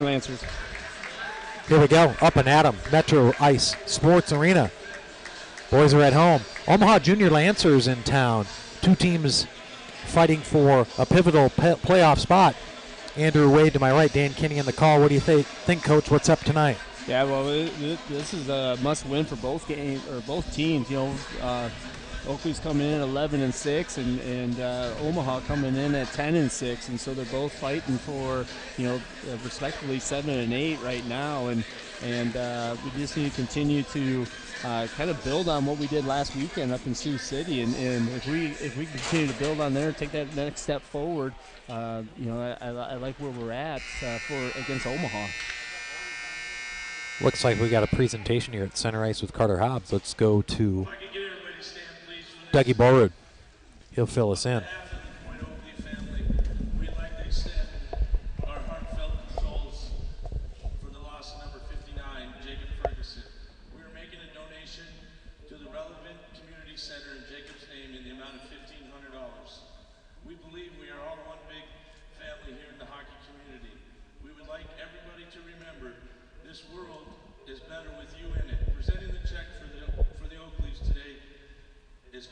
Lancers. Here we go, up and at 'em. Metro Ice Sports Arena. Boys are at home. Omaha Junior Lancers in town. Two teams fighting for a pivotal playoff spot. Andrew Wade to my right, Dan Kinney in the call. What do you think, Coach? What's up tonight? Yeah, well, this is a must-win for both teams. You know, Oakley's coming in at 11-6, and Omaha coming in at 10-6, and so they're both fighting for, respectively 7 and 8 right now, and we just need to continue to kind of build on what we did last weekend up in Sioux City, and if we continue to build on there and take that next step forward, I like where we're at against Omaha. Looks like we got a presentation here at Center Ice with Carter Hobbs. Let's go to Dougie Borrud. He'll fill us in.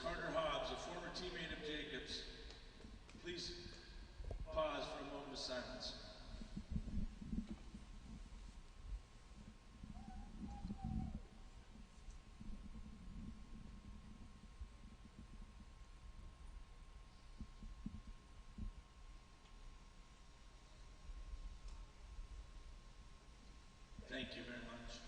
Carter Hobbs, a former teammate of Jacobs. Please pause for a moment of silence. Thank you very much.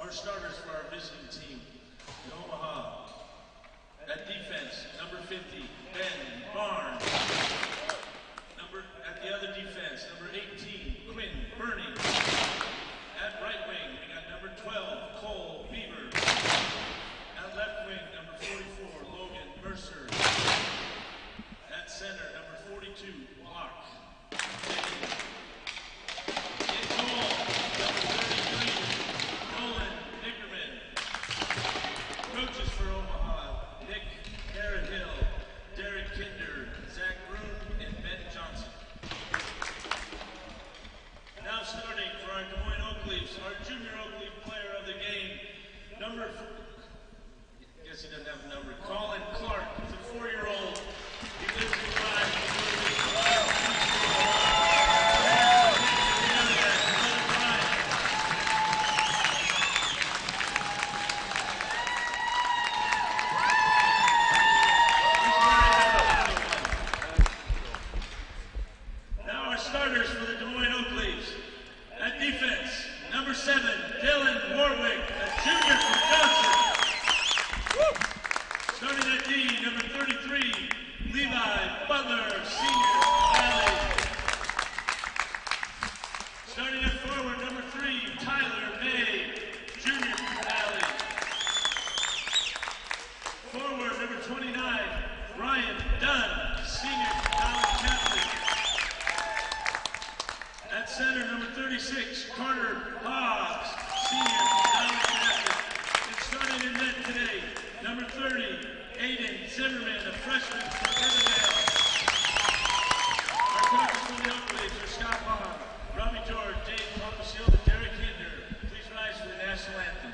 Our starters for our visiting team in Omaha. At defense, number 50, Ben Barnes. At the other defense, number 18, Quinn Burney. At right wing, we got number 12, Cole Beaver. At left wing, number 44, Logan Mercer. At center, number 42, Block. Coaches for Omaha, Nick Garrett-Hill, Derek Kinder, Zach Broom, and Ben Johnson. Now starting for our Des Moines Oakleafs, our junior Oakleaf player of the game, I guess he doesn't have a number, Colin Clark. He's a 4-year-old. He lives in starters for the Des Moines Oakleafs. At defense, number 7, Dylan Warwick, a junior from Johnson. Starting at D, number 33, Levi Butler, senior from Valley. Starting at forward, number 3, Tyler May, junior from Valley. Forward, number 29, Ryan Dunn, senior from Valley Catholic. At center, number 36, Carter Hobbs, senior from Valley Catholic. And starting in net today, number 30, Aiden Zimmerman, a freshman from Riverdale. Our coaches for the Oakleafs are Scott Baum, Robbie George, Dave Palmasill, and Derek Hinder. Please rise for the national anthem.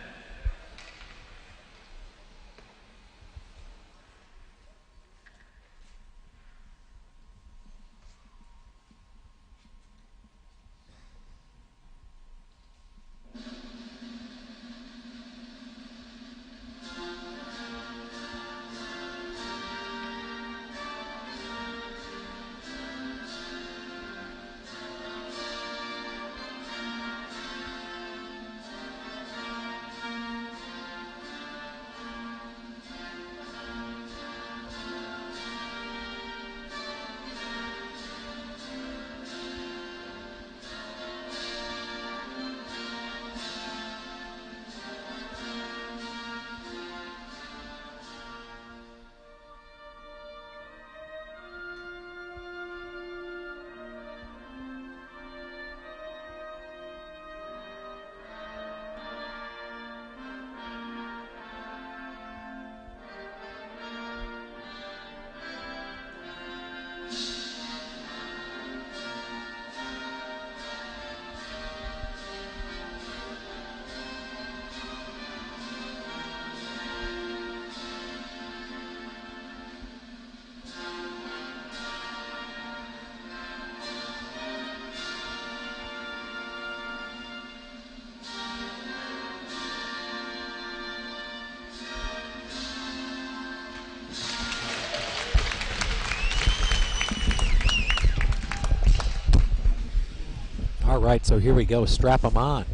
right, so here we go. Strap them on.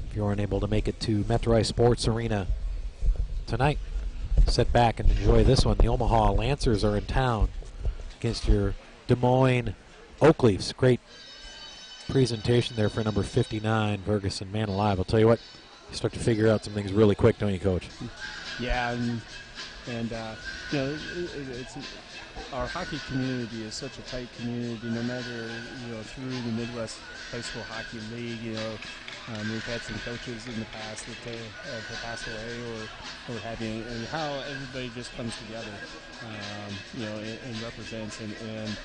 If you're unable to make it to Metro Ice Sports Arena tonight, sit back and enjoy this one. The Omaha Lancers are in town against your Des Moines Oak Leafs. Great presentation there for number 59, Ferguson. Man alive, I'll tell you what, you start to figure out some things really quick, don't you, Coach? Yeah, and you know, it's our hockey community is such a tight community. No matter through the Midwest High School Hockey League, we've had some coaches in the past that have passed away or having, and how everybody just comes together, and represents and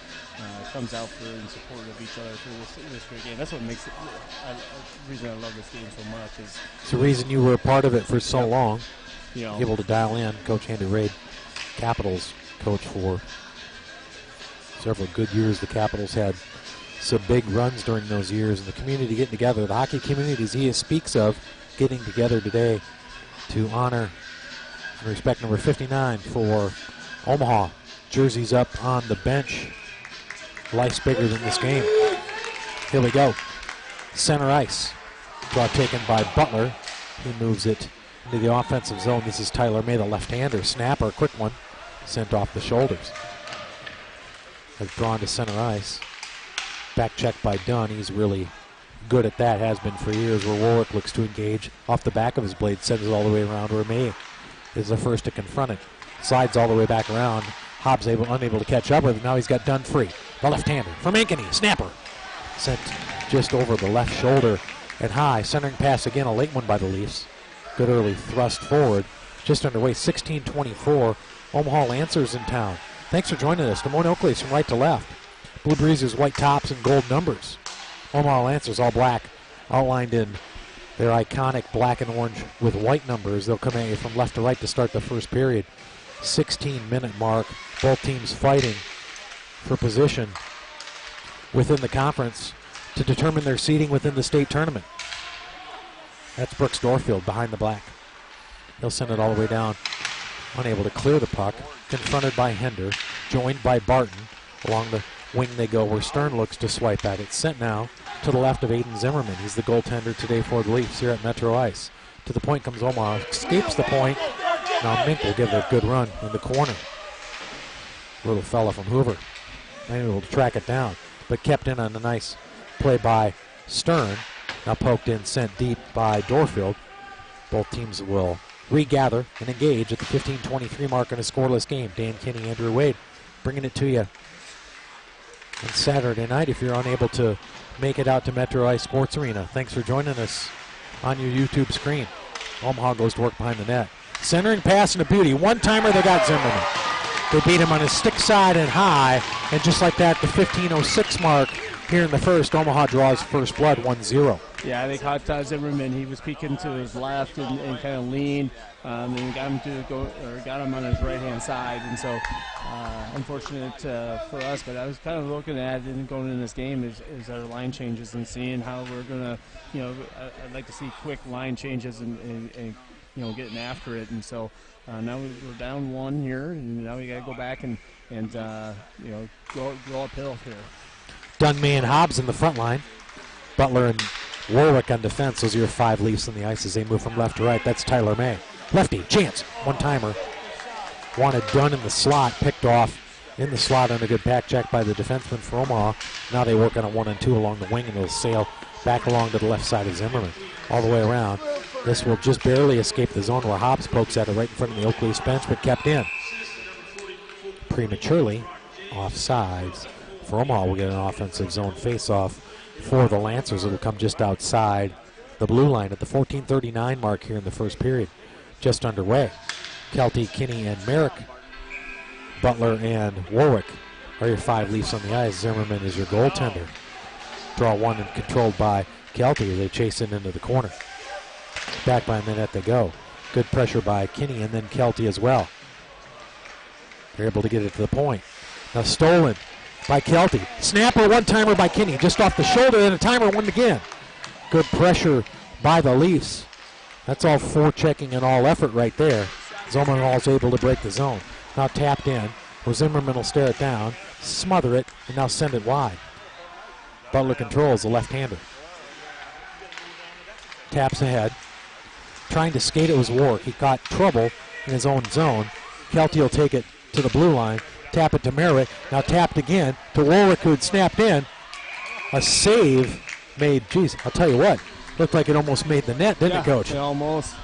comes out for in support of each other for this great game. That's what makes it. The reason I love this game so much is it's the reason you were a part of it for so long. You able to dial in. Coach Andy Raid, Capitals coach for several good years. The Capitals had some big runs during those years, and the community getting together, the hockey communities he speaks of getting together today to honor and respect number 59 for Omaha. Jerseys up on the bench. Life's bigger than this game. Here we go. Center ice. Draw taken by Butler. He moves it into the offensive zone. This is Tyler May, the left-hander. Snapper, quick one, sent off the shoulders. Has drawn to center ice. Back check by Dunn. He's really good at that, has been for years, where Warwick looks to engage off the back of his blade, sends it all the way around where May is the first to confront it. Slides all the way back around. Hobbs unable to catch up with it. Now he's got Dunn free. The left-hander from Ankeny. Snapper. Sent just over the left shoulder and high. Centering pass again, a late one by the Leafs. Good early thrust forward. Just underway, 16:24. Omaha Lancers in town. Thanks for joining us. Des Moines Oak Leafs from right to left. Blue Breezers, white tops and gold numbers. Omaha Lancers, all black, outlined in their iconic black and orange with white numbers. They'll come at you from left to right to start the first period. 16-minute mark. Both teams fighting for position within the conference to determine their seeding within the state tournament. That's Brooks Dorfield behind the black. He'll send it all the way down. Unable to clear the puck. Confronted by Hender. Joined by Barton. Along the wing they go where Stern looks to swipe at it. Sent now to the left of Aiden Zimmerman. He's the goaltender today for the Leafs here at Metro Ice. To the point comes Omaha. Escapes the point. Now Mink will give it a good run in the corner. Little fella from Hoover. Unable to track it down. But kept in on a nice play by Stern. Now poked in, sent deep by Dorfield. Both teams will regather and engage at the 15:23 mark in a scoreless game. Dan Kinney, Andrew Wade, bringing it to you on Saturday night. If you're unable to make it out to Metro Ice Sports Arena, thanks for joining us on your YouTube screen. Omaha goes to work behind the net. Centering pass and a beauty. One-timer, they got Zimmerman. They beat him on his stick side and high, and just like that, the 15:06 mark here in the first, Omaha draws first blood, 1-0. Yeah, they caught Zimmerman. He was peeking to his left and kind of leaned, and got him to go, or got him on his right-hand side. And so, unfortunate for us. But I was kind of looking at it and going in this game is our line changes and seeing how we're gonna, I'd like to see quick line changes and getting after it. And so now we're down one here, and now we got to go back and go uphill here. Dunn, May, and Hobbs in the front line. Butler and Warwick on defense. Those are your 5 Leafs on the ice as they move from left to right. That's Tyler May. Lefty, chance, one-timer. Wanted Dunn in the slot, picked off in the slot on a good back check by the defenseman for Omaha. Now they work on a 1-2 along the wing, and it'll sail back along to the left side of Zimmerman. All the way around. This will just barely escape the zone where Hobbs pokes at it right in front of the Oak Leafs bench, but kept in. Prematurely, offsides. For Omaha, we'll get an offensive zone face-off for the Lancers. It'll come just outside the blue line at the 14:39 mark here in the first period. Just underway. Kelty, Kinney, and Merrick. Butler and Warwick are your 5 Leafs on the ice. Zimmerman is your goaltender. Draw one and controlled by Kelty as they chase it into the corner. Back by a minute they go. Good pressure by Kinney and then Kelty as well. They're able to get it to the point. Now stolen by Kelty. Snapper, one-timer by Kinney. Just off the shoulder and a timer, one again. Good pressure by the Leafs. That's all forechecking and all effort right there. Zomenhall's able to break the zone. Now tapped in, where Zimmerman will stare it down, smother it, and now send it wide. Butler controls the left-hander. Taps ahead. Trying to skate it was Warwick. He caught trouble in his own zone. Kelty will take it to the blue line. Tap it to Merritt. Now tapped again to Warwick, who had snapped in. A save made, geez, I'll tell you what, looked like it almost made the net, didn't it, Coach? Yeah, almost.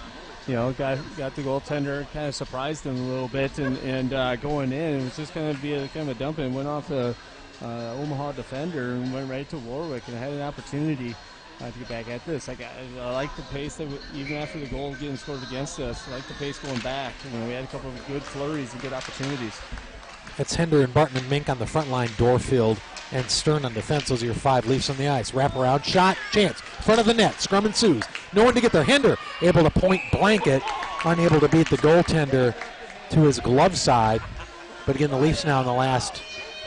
Got the goaltender, kind of surprised him a little bit, and going in, it was just going to be kind of a dump, and went off the Omaha defender and went right to Warwick, and had an opportunity to get back at this. I like the pace that even after the goal getting scored against us, I like the pace going back. We had a couple of good flurries and good opportunities. It's Hinder and Barton and Mink on the front line, Dorfield and Stern on defense. Those are your 5 Leafs on the ice. Wrap around, shot, chance, front of the net, scrum ensues. No one to get there. Hinder able to point blank it, unable to beat the goaltender to his glove side. But again, the Leafs now in the last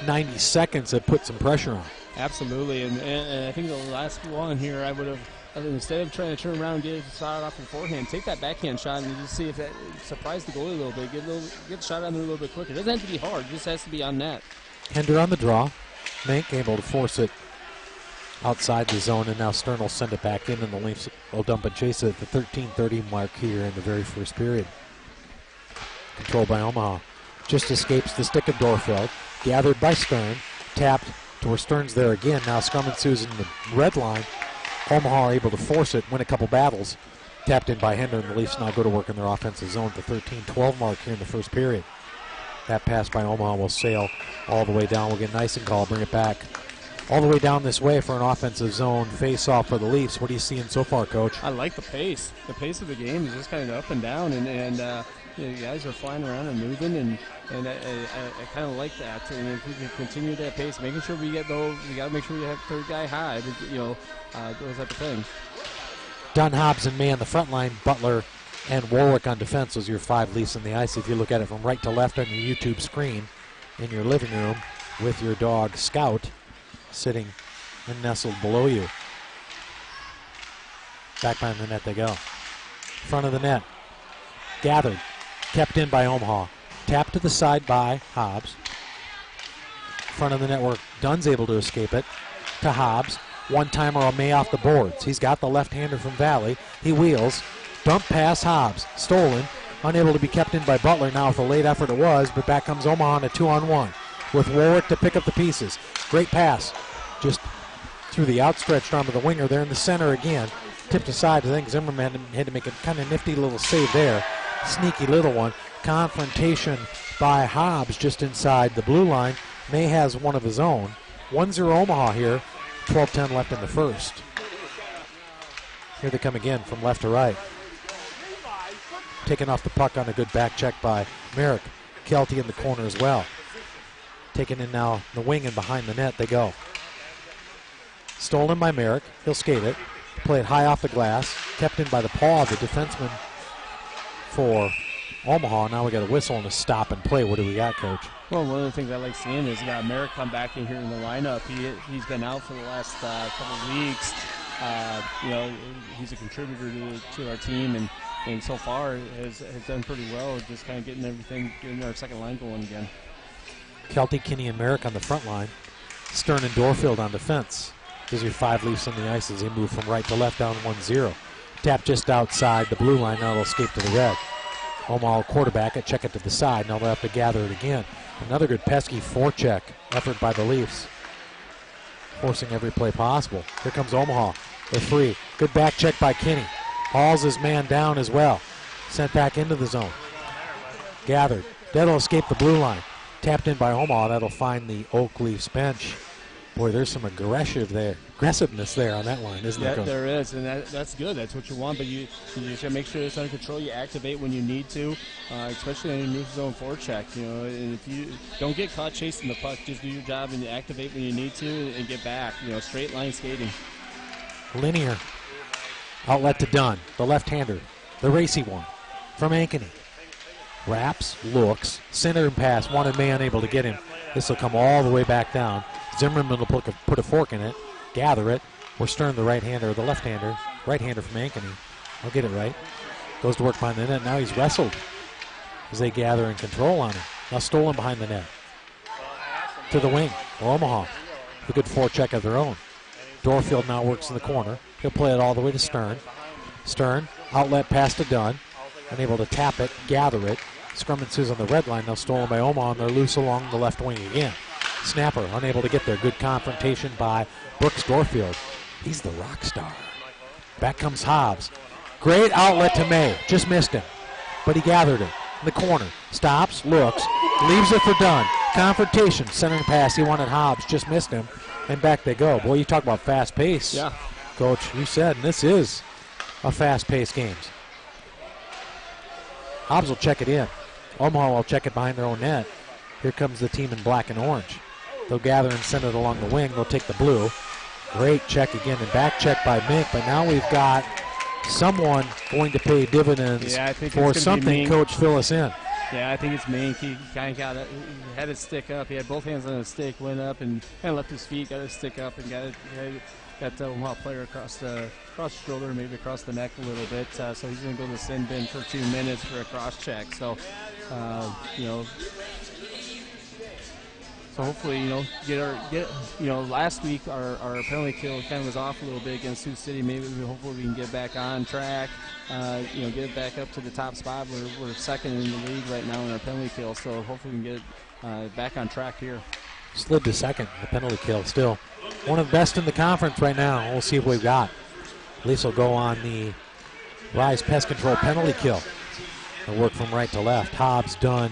90 seconds have put some pressure on. Absolutely, and I think the last one here, I would have, instead of trying to turn around and get a shot off your forehand, take that backhand shot and just see if that surprised the goalie a little bit. Get the shot on there a little bit quicker. It doesn't have to be hard, it just has to be on net. Hinder on the draw. Mink able to force it outside the zone, and now Stern will send it back in, and the Leafs will dump and chase it at the 13:30 mark here in the very first period. Controlled by Omaha. Just escapes the stick of Dorfield. Gathered by Stern. Tapped to where Stern's there again. Now scrum ensues in the red line. Omaha are able to force it, win a couple battles. Tapped in by Hinder, and the Leafs now go to work in their offensive zone at the 13-12 mark here in the first period. That pass by Omaha will sail all the way down. We'll get an icing call, bring it back all the way down this way for an offensive zone face-off for the Leafs. What are you seeing so far, Coach? I like the pace. The pace of the game is just kind of up and down, and the guys are flying around and moving, and I kind of like that. And if we can continue that pace, making sure we get those, we got to make sure we have third guy high, those type of things. Dunn, Hobbs, and May on the front line. Butler and Warwick on defense. Those are your 5 Leafs on the ice. If you look at it from right to left on your YouTube screen in your living room with your dog Scout sitting and nestled below you. Back behind the net they go. Front of the net. Gathered. Kept in by Omaha. Tapped to the side by Hobbs. Front of the network. Dunn's able to escape it to Hobbs. One-timer on May off the boards. He's got the left-hander from Valley. He wheels. Dump pass Hobbs. Stolen. Unable to be kept in by Butler. Now with a late effort it was, but back comes Omaha on a 2-on-1 with Warwick to pick up the pieces. Great pass. Just through the outstretched arm of the winger there in the center again. Tipped aside. I think Zimmerman had to make a kind of nifty little save there. Sneaky little one. Confrontation by Hobbs just inside the blue line. May has one of his own. 1-0 Omaha here. 12:10 left in the first. Here they come again from left to right. Taking off the puck on a good back check by Merrick. Kelty in the corner as well. Taking in now the wing and behind the net they go. Stolen by Merrick. He'll skate it. Play it high off the glass. Kept in by the paw of the defenseman for Omaha. Now we got a whistle and a stop and play. What do we got, Coach? Well, one of the things I like seeing is Merrick come back in here in the lineup. He's been out for the last couple of weeks. He's a contributor to our team, and so far has done pretty well. Just kind of getting our second line going again. Kelty, Kinney, and Merrick on the front line. Stern and Dorfield on defense. These are 5 Leafs on the ice as they move from right to left down 1-0. Tap just outside the blue line. Now it'll escape to the red. Omaha quarterback it, check it to the side. Now they'll have to gather it again. Another good pesky forecheck effort by the Leafs. Forcing every play possible. Here comes Omaha. They're free. Good back check by Kinney. Hauls his man down as well. Sent back into the zone. Gathered. That'll escape the blue line. Tapped in by Omaha. That'll find the Oak Leafs bench. Boy, there's some aggressiveness there on that line, isn't there? There is, and that's good. That's what you want, but you should make sure it's under control. You activate when you need to, especially on your neutral zone forecheck. And if you don't get caught chasing the puck, just do your job and activate when you need to and get back. Straight line skating. Linear. Outlet to Dunn, the left-hander, the racy one from Ankeny. Wraps, looks, center and pass. Wanted May unable to get him. This will come all the way back down. Zimmerman will put a fork in it, gather it. We're Stern, the right-hander, the left-hander, right-hander from Ankeny. I'll get it right. Goes to work behind the net. Now he's wrestled as they gather and control on him. Now stolen behind the net. To the wing for Omaha. A good forecheck of their own. Dorfield now works in the corner. He'll play it all the way to Stern. Stern, outlet pass to Dunn. Unable to tap it, gather it. Scrum ensues on the red line. Now stolen by Omaha, and they're loose along the left wing again. Snapper unable to get there. Good confrontation by Brooks Dorfield. He's the rock star. Back comes Hobbs. Great outlet to May. Just missed him. But he gathered it in the corner. Stops, looks, leaves it for Dunn. Confrontation, centering pass. He wanted Hobbs, just missed him. And back they go. Boy, you talk about fast pace. Yeah. Coach, you said, and this is a fast-paced game. Hobbs will check it in. Omaha will check it behind their own net. Here comes the team in black and orange. They'll gather and send it along the wing. They'll take the blue. Great check again, and back check by Mink. But now we've got someone going to pay dividends for something. Coach, fill us in. Yeah, I think it's Mink. He kind of got it. He had his stick up. He had both hands on his stick, went up and kind of left his feet, got his stick up, and got the Omaha player across the shoulder, maybe across the neck a little bit. So he's going to go to the sin bin for 2 minutes for a cross check. So, so hopefully, last week our penalty kill kind of was off a little bit against Sioux City. Hopefully we can get back on track, get it back up to the top spot. We're second in the league right now in our penalty kill, so hopefully we can get back on track here. Slid to second, the penalty kill. Still one of the best in the conference right now. We'll see what we've got. Lisa will go on the Rise Pest Control penalty kill. They'll work from right to left. Hobbs, Dunn,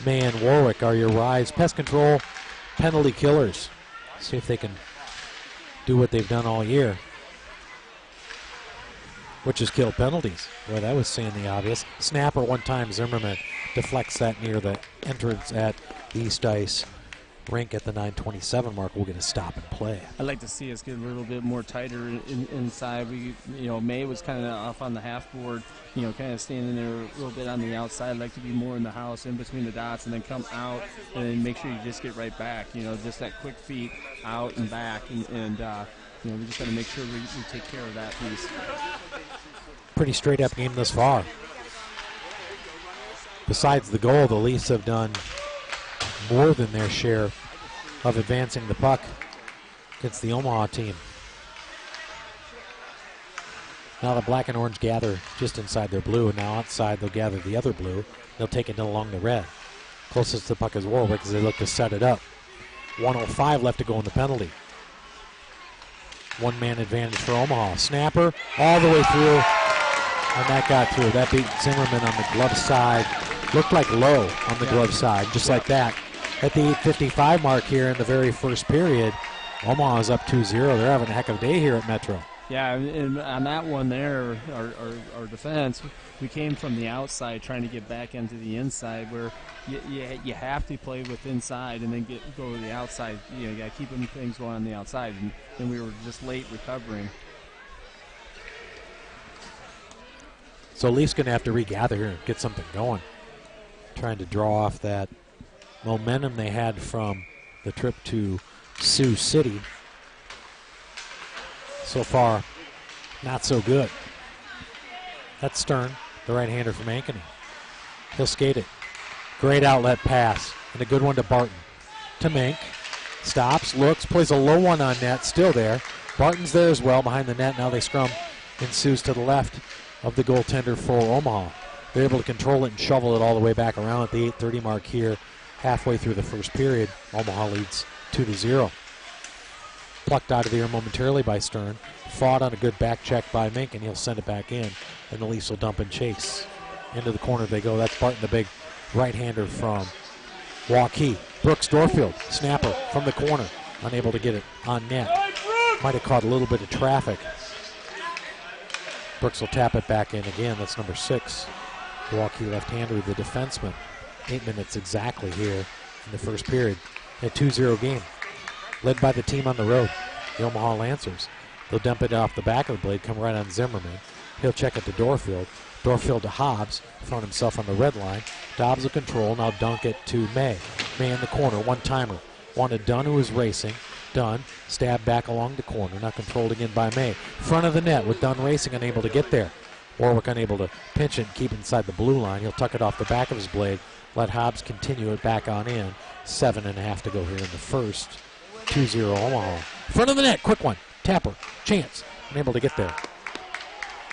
May, and Warwick are your Rise Pest Control penalty killers. See if they can do what they've done all year, which is kill penalties. Boy, that was saying the obvious. Snapper one time. Zimmerman deflects that near the entrance at the East Ice rink at the 9:27 mark. We'll get a stop and play. I'd like to see us get a little bit more tighter inside. May was kind of off on the half board, kind of standing there a little bit on the outside. I'd like to be more in the house, in between the dots, and then come out and then make sure you just get right back. Just that quick feet out and back, and we just got to make sure we take care of that piece. Pretty straight up game thus far. Besides the goal, the Leafs have done more than their share of advancing the puck against the Omaha team. Now the black and orange gather just inside their blue, and now outside they'll gather the other blue. They'll take it along the red. Closest to the puck is Warwick as they look to set it up. 1:05 left to go in the penalty. One-man advantage for Omaha. Snapper all the way through, and that got through. That beat Zimmerman on the glove side. Looked like low on the glove side, just like that. At the 8:55 mark here in the very first period, Omaha is up 2-0. They're having a heck of a day here at Metro. Yeah, and on that one there, our defense, we came from the outside trying to get back into the inside, where you have to play with inside and then go to the outside. You got to keep things going on the outside, and we were just late recovering. So Leafs going to have to regather here and get something going. Trying to draw off that momentum they had from the trip to Sioux City. So far, not so good. That's Stern, the right-hander from Ankeny. He'll skate it. Great outlet pass, and a good one to Barton. To Mink. Stops, looks, plays a low one on net, still there. Barton's there as well behind the net. Now they scrum ensues to the left of the goaltender for Omaha. They're able to control it and shovel it all the way back around at the 8:30 mark here, halfway through the first period. Omaha leads 2-0. Plucked out of the air momentarily by Stern. Fought on a good back check by Mink, and he'll send it back in. And the Leafs will dump and chase. Into the corner they go. That's Barton, the big right-hander from Waukee. Brooks Dorfield, snapper from the corner. Unable to get it on net. Might have caught a little bit of traffic. Brooks will tap it back in again. That's number 6. Waukee left-hander, the defenseman. 8 minutes exactly here in the first period. A 2-0 game. Led by the team on the road, the Omaha Lancers. They'll dump it off the back of the blade, come right on Zimmerman. He'll check it to Dorfield. Dorfield to Hobbs, found himself on the red line. Dobbs will control, now dunk it to May. May in the corner, one-timer. Wanted Dunn, who was racing. Dunn, stab back along the corner, now controlled again by May. Front of the net with Dunn racing, unable to get there. Warwick unable to pinch it and keep inside the blue line. He'll tuck it off the back of his blade. Let Hobbs continue it back on in. 7.5 to go here in the first. 2-0 Omaha. Front of the net, quick one. Tapper, chance, unable to get there.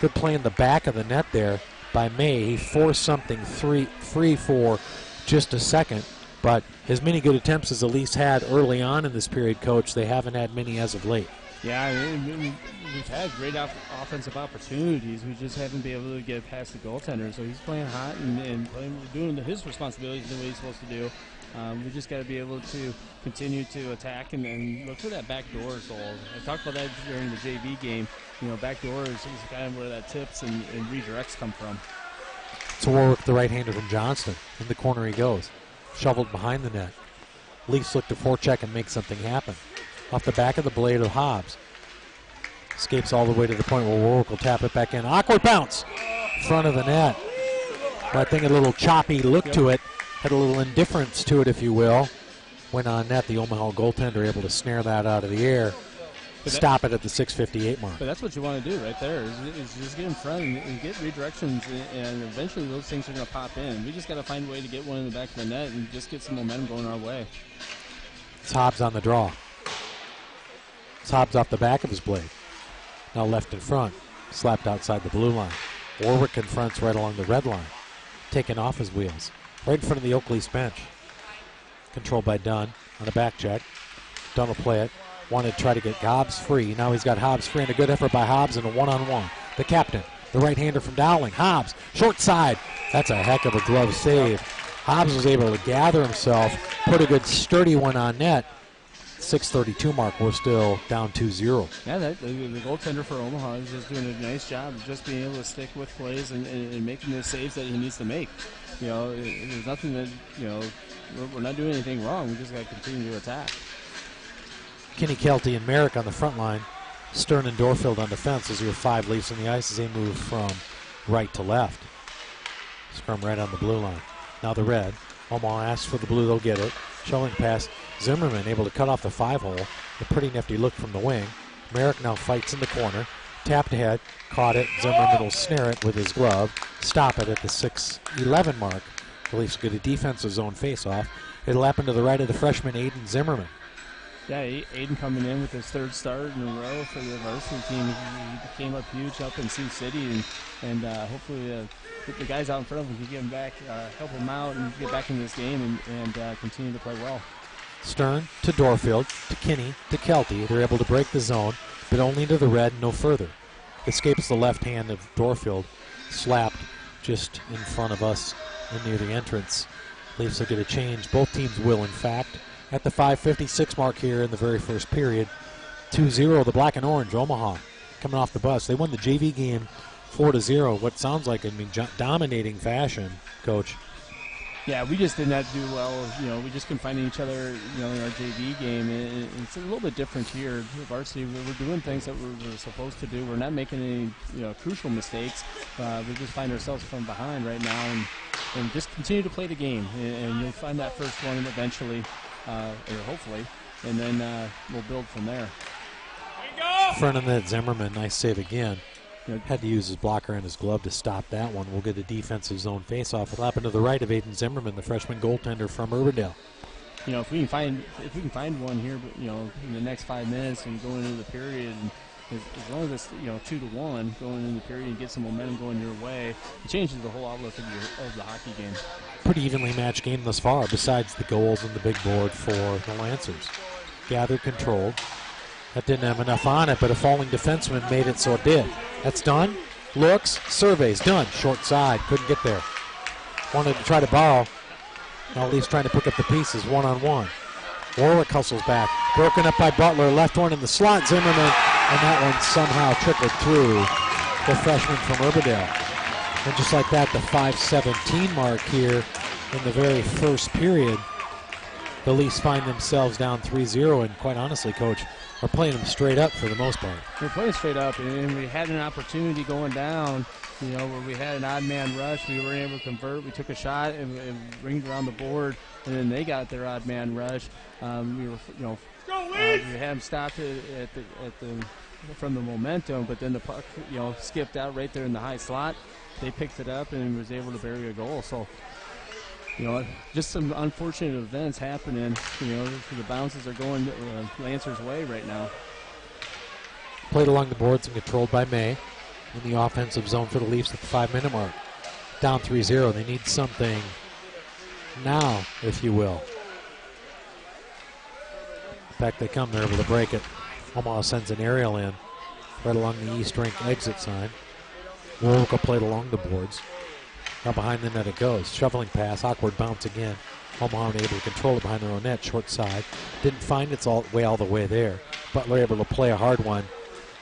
Good play in the back of the net there by May. He forced something free for just a second, but as many good attempts as Elise had early on in this period, Coach, they haven't had many as of late. Yeah, we've had great offensive opportunities. We just haven't been able to get past the goaltender. So he's playing hot and doing his responsibilities the way he's supposed to do. We just got to be able to continue to attack and look for that backdoor goal. I talked about that during the JV game. Backdoor is kind of where that tips and redirects come from. To Warwick, the right-hander from Johnston. In the corner he goes. Shoveled behind the net. Leafs look to forecheck and make something happen. Off the back of the blade of Hobbs. Escapes all the way to the point where Warwick will tap it back in. Awkward bounce. Front of the net. I think a little choppy look to it. Had a little indifference to it, if you will. Went on net. The Omaha goaltender able to snare that out of the air. Stop it at the 6:58 mark. But that's what you want to do right there is just get in front and get redirections, and eventually those things are going to pop in. We just got to find a way to get one in the back of the net and just get some momentum going our way. It's Hobbs on the draw. It's Hobbs off the back of his blade. Now left in front. Slapped outside the blue line. Warwick confronts right along the red line. Taken off his wheels. Right in front of the Oak Leafs bench. Controlled by Dunn on a back check. Dunn will play it. Wanted to try to get Hobbs free. Now he's got Hobbs free, and a good effort by Hobbs in a one-on-one. The captain, the right-hander from Dowling. Hobbs, short side. That's a heck of a glove save. Hobbs was able to gather himself, put a good sturdy one on net. 6:32 mark, we're still down 2-0. Yeah, the goaltender for Omaha is just doing a nice job of just being able to stick with plays and making the saves that he needs to make. There's nothing that, we're not doing anything wrong. We just got to continue to attack. Kenny Kelty and Merrick on the front line. Stern and Dorfield on defense as your 5 Leafs on the ice as they move from right to left. Scrum right on the blue line. Now the red. Omaha asks for the blue, they'll get it. Shoveling pass. Zimmerman able to cut off the 5-hole. A pretty nifty look from the wing. Merrick now fights in the corner. Tapped ahead. Caught it. Zimmerman will snare it with his glove. Stop it at the 6:11 mark. The Leafs get a defensive zone face-off. It'll happen to the right of the freshman Aiden Zimmerman. Yeah, Aiden coming in with his 3rd start in a row for the varsity team. He came up huge up in Sioux City, and hopefully the guys out in front of him can get him back, help him out, and get back into this game and continue to play well. Stern to Dorfield, to Kinney, to Kelty. They're able to break the zone, but only to the red, no further. Escapes the left hand of Dorfield, slapped just in front of us and near the entrance. Leafs will get a change. Both teams will, in fact. At the 5:56 mark here in the very first period. 2-0, the black and orange, Omaha, coming off the bus. They won the JV game 4-0, what sounds like in dominating fashion, Coach. Yeah, we just did not do well. We just couldn't find each other, in our JV game. And it's a little bit different here. Varsity, we're doing things that we're supposed to do. We're not making any, crucial mistakes. We just find ourselves from behind right now and just continue to play the game. And you'll find that first one eventually. Or hopefully, and then we'll build from there. Front of net, Zimmerman, nice save again. Had to use his blocker and his glove to stop that one. We'll get a defensive zone face-off. It'll happen to the right of Aiden Zimmerman, the freshman goaltender from Urbandale. If we can find one here, in the next 5 minutes and going into the period, and as long as it's 2-1 going into the period and get some momentum going your way, it changes the whole outlook of the hockey game. Pretty evenly matched game thus far, besides the goals on the big board for the Lancers. Gathered, controlled. That didn't have enough on it, but a falling defenseman made it so it did. That's done. Looks, surveys, done. Short side, couldn't get there. Wanted to try to borrow. Now Leafs trying to pick up the pieces, one-on-one. Warwick hustles back. Broken up by Butler, left one in the slot, Zimmerman, and that one somehow trickled through the freshman from Urbandale. And just like that, the 5:17 mark here in the very first period, the Leafs find themselves down 3-0, and quite honestly, Coach, are playing them straight up for the most part. We're playing straight up, and we had an opportunity going down, where we had an odd man rush. We weren't able to convert. We took a shot and ringed around the board, and then they got their odd man rush. We were, we had them stopped from the momentum, but then the puck, skipped out right there in the high slot. They picked it up and was able to bury a goal. So, just some unfortunate events happening. The bounces are going Lancers' way right now. played along the boards and controlled by May in the offensive zone for the Leafs at the 5-minute mark. Down 3-0. They need something now, if you will. Back they come. They're able to break it. Omaha sends an aerial in right along the east rink exit sign. Warwick played along the boards. Now behind the net it goes. Shoveling pass. Awkward bounce again. Omaha unable to control it behind their own net. Short side. Didn't find its all the way there. Butler able to play a hard one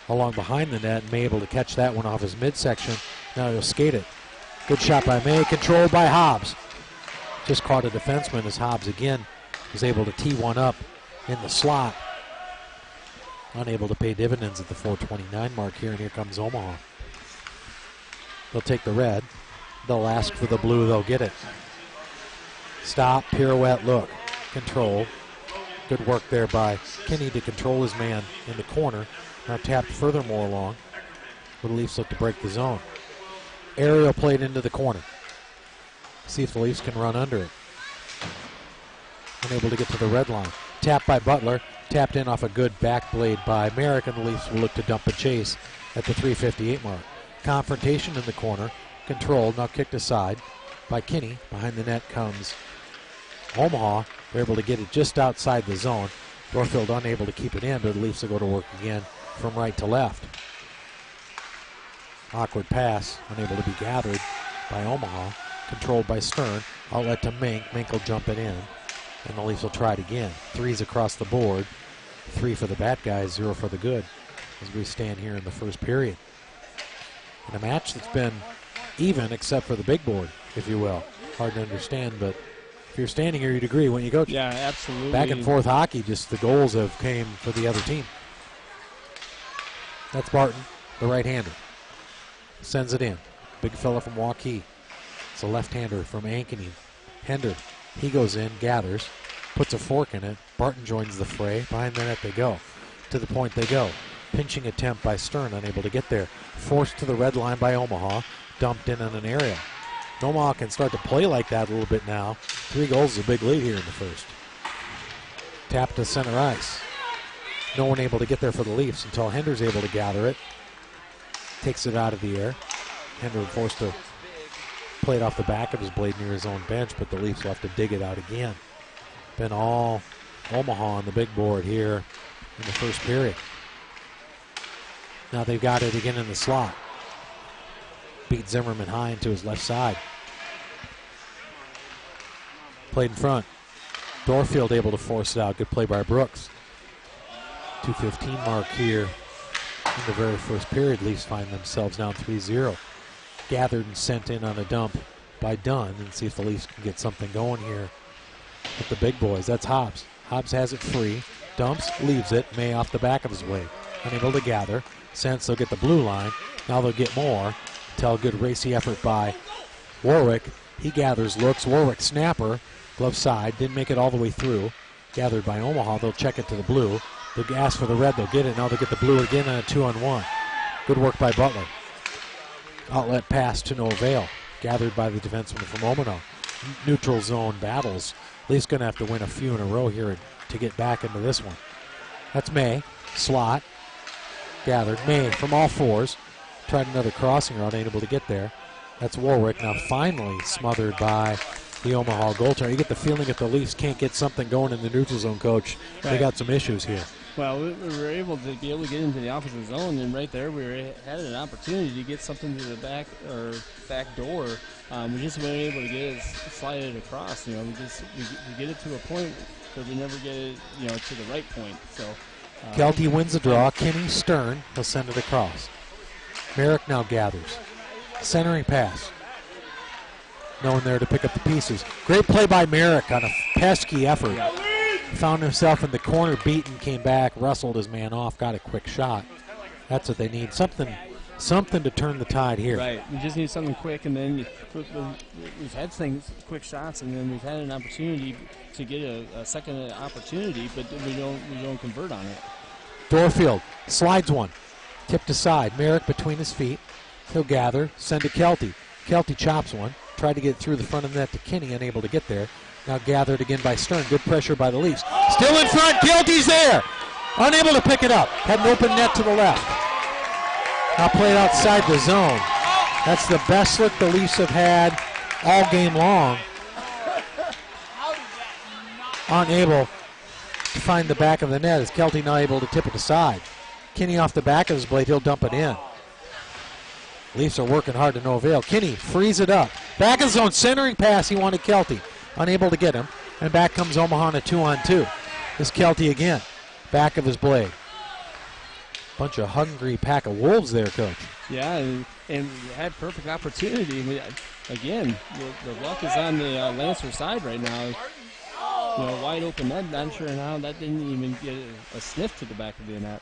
along behind the net and May able to catch that one off his midsection. Now he'll skate it. Good shot by May. Controlled by Hobbs. Just caught a defenseman as Hobbs again was able to tee one up in the slot. Unable to pay dividends at the 4:29 mark here, and here comes Omaha. They'll take the red. They'll ask for the blue. They'll get it. Stop, pirouette, look, control. Good work there by Kinney to control his man in the corner. Now tapped furthermore along. The Leafs look to break the zone. Aerial played into the corner. See if the Leafs can run under it. Unable to get to the red line. Tapped by Butler. Tapped in off a good back blade by Merrick, and the Leafs will look to dump a chase at the 3:58 mark. Confrontation in the corner. Controlled, now kicked aside by Kinney. Behind the net comes Omaha. They're able to get it just outside the zone. Dorfield unable to keep it in, but the Leafs will go to work again from right to left. Awkward pass, unable to be gathered by Omaha. Controlled by Stern. Outlet to Mink. Mink will jump it in, and the Leafs will try it again. Threes across the board. 3 for the bad guys, 0 for the good, as we stand here in the first period. In a match that's been even except for the big board, if you will. Hard to understand, but if you're standing here, you'd agree, wouldn't you, Coach? Yeah, absolutely. Back and forth hockey, just the goals have came for the other team. That's Barton, the right-hander. Sends it in. Big fella from Waukee. It's a left-hander from Ankeny. Hender, he goes in, gathers, puts a fork in it. Barton joins the fray. Behind the net they go. To the point they go. Pinching attempt by Stern, unable to get there. Forced to the red line by Omaha. Dumped in on an area. Omaha can start to play like that a little bit now. 3 goals is a big lead here in the first. Tap to center ice. No one able to get there for the Leafs until Hender's able to gather it. Takes it out of the air. Hender forced to play it off the back of his blade near his own bench, but the Leafs will have to dig it out again. Been all Omaha on the big board here in the first period. Now they've got it again in the slot. Beat Zimmerman high into his left side. Played in front. Dorfield able to force it out. Good play by Brooks. 2:15 mark here in the very first period. Leafs find themselves down 3-0. Gathered and sent in on a dump by Dunn, and see if the Leafs can get something going here with the big boys. That's Hobbs. Hobbs has it free. Dumps, leaves it. May off the back of his blade. Unable to gather. Sense they'll get the blue line. Now they'll get more. Tell good racy effort by Warwick. He gathers, looks. Warwick snapper. Glove side. Didn't make it all the way through. Gathered by Omaha. They'll check it to the blue. They'll ask for the red. They'll get it. Now they'll get the blue again on a 2-on-1. Good work by Butler. Outlet pass to no avail. Gathered by the defenseman from Omaha. Neutral zone battles. Leafs going to have to win a few in a row here to get back into this one. That's May. Slot. Gathered. May from all fours. Tried another crossing route. Ain't able to get there. That's Warwick. Now finally smothered by the Omaha goaltender. You get the feeling if the Leafs can't get something going in the neutral zone, Coach, they got some issues here. Well, we were able to get into the offensive zone, and right there we had an opportunity to get something to the back door. We just weren't able to get it slided across. You know, we get it to a point, but we never get it, to the right point. So Kelty wins the draw. Kinney, Stern, he'll send it across. Merrick now gathers. Centering pass. No one there to pick up the pieces. Great play by Merrick on a pesky effort. Found himself in the corner, beaten, came back, wrestled his man off, got a quick shot. That's what they need. Something to turn the tide here. Right. We just need something quick, and then we've had quick shots, and then we've had an opportunity to get a second opportunity, but we don't convert on it. Dorfield slides one, tipped aside. Merrick between his feet. He'll gather, send to Kelty. Kelty chops one, tried to get through the front of the net to Kinney, unable to get there. Now gathered again by Stern. Good pressure by the Leafs. Still in front. Kelty's there. Unable to pick it up. Had an open net to the left. Now played outside the zone. That's the best look the Leafs have had all game long. Unable to find the back of the net as Kelty not able to tip it aside. Kinney off the back of his blade, he'll dump it in. Leafs are working hard to no avail. Kinney frees it up. Back of zone, centering pass, he wanted Kelty. Unable to get him, and back comes Omaha on a 2-on-2. This Kelty again, back of his blade. Bunch of hungry pack of wolves there, Coach. Yeah, and you had perfect opportunity. Again, the luck is on the Lancer side right now. Wide open net. Not sure how that didn't even get a sniff to the back of the net.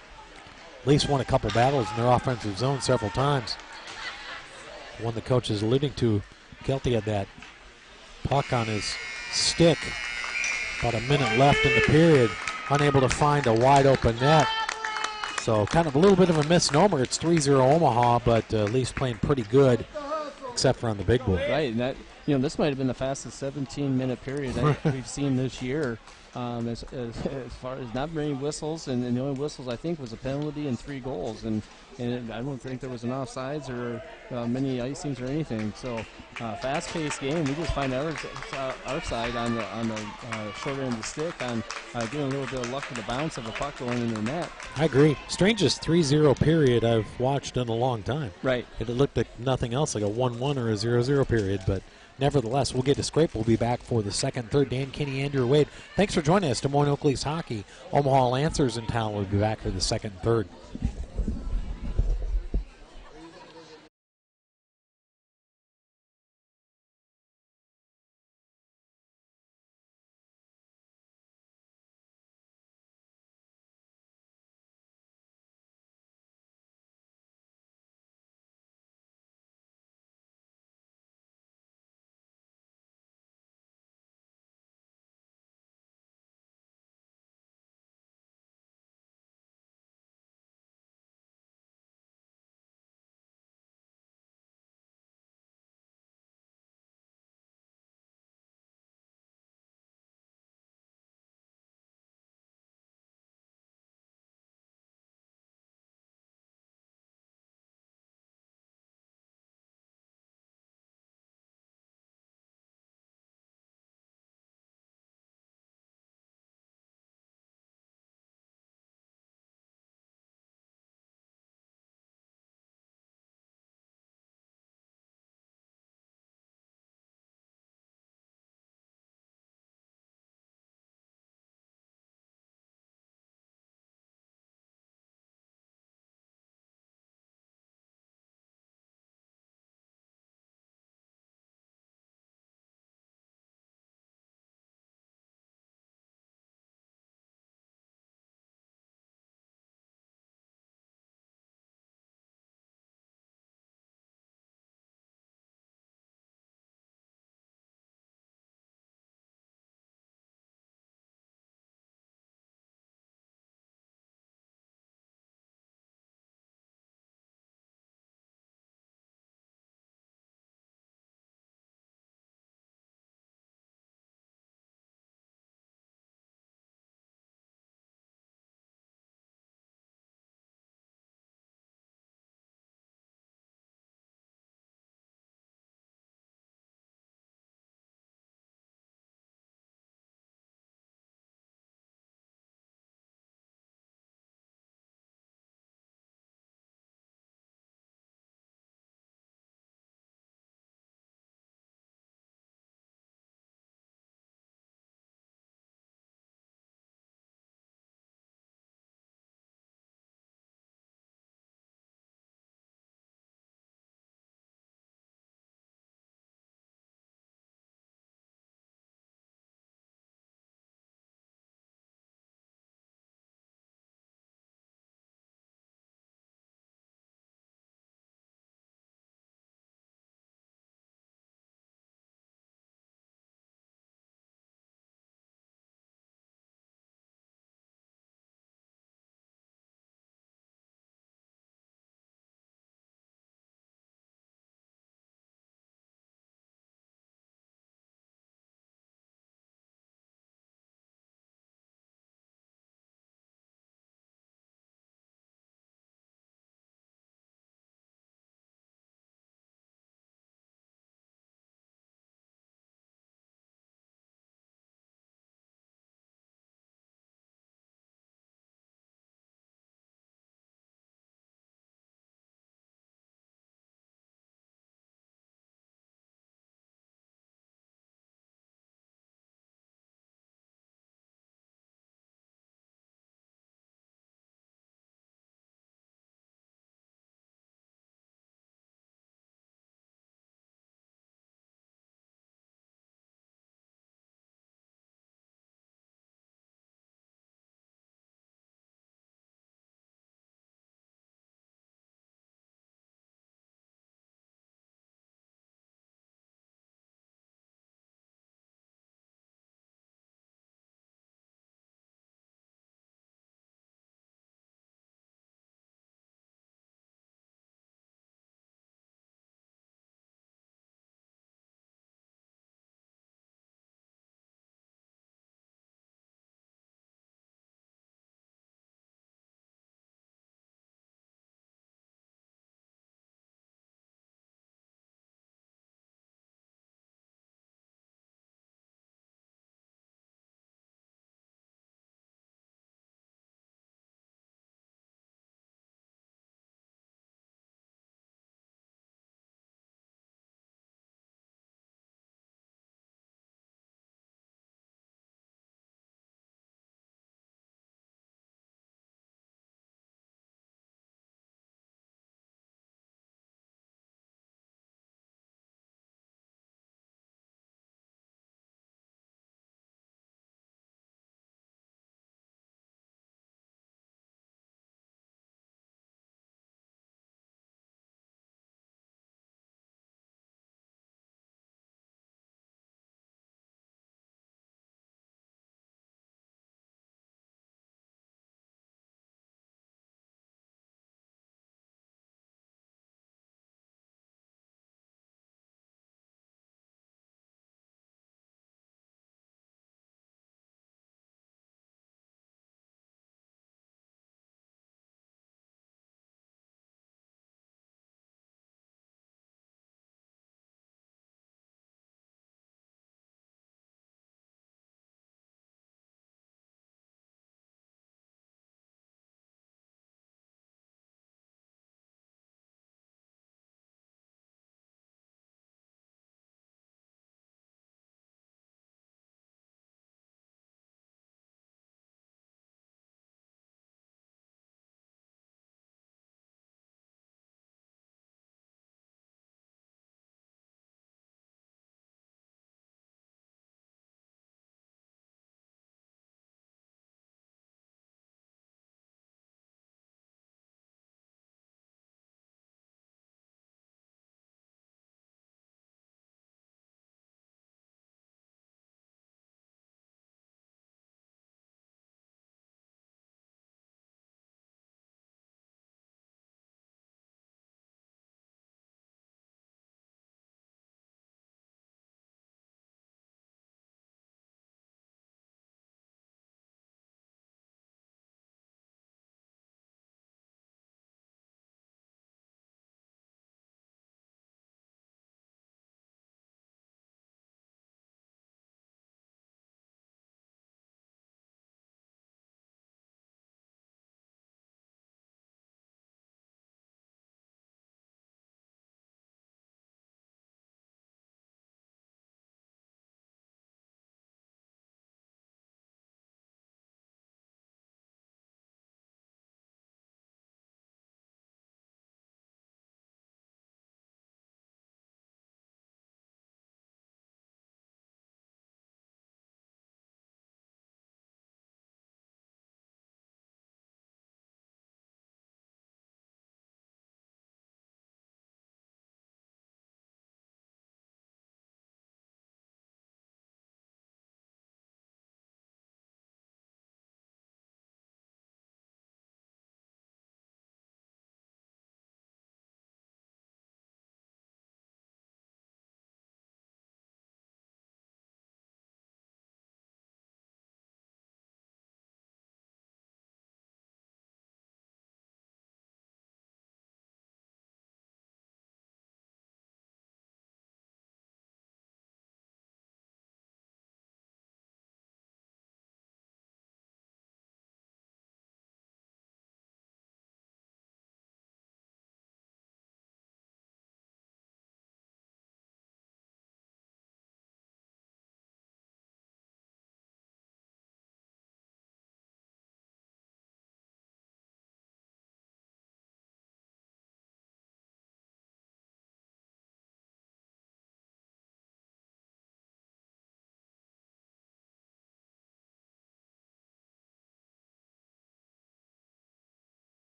Leafs won a couple battles in their offensive zone several times. One the coach is alluding to, Kelty had that puck on his stick. About a minute left in the period. Unable to find a wide open net. So kind of a little bit of a misnomer. It's 3-0 Omaha, but Leafs playing pretty good, except for on the big board. Right, and that this might have been the fastest 17-minute period that we've seen this year. As far as not many whistles, and the only whistles I think was a penalty and 3 goals, and I don't think there was an offsides or many icings or anything. So fast-paced game. We just find our side on the shorter end of the stick on getting a little bit of luck with the bounce of a puck going in the net. I agree. Strangest 3-0 period I've watched in a long time. Right. It looked like nothing else, like a 1-1 or a 0-0 period, but nevertheless, we'll get to scrape. We'll be back for the second, third. Dan Kinney, Andrew Wade. Thanks for joining us. Des Moines Oak Leafs Hockey. Omaha Lancers in town. We'll be back for the second, third.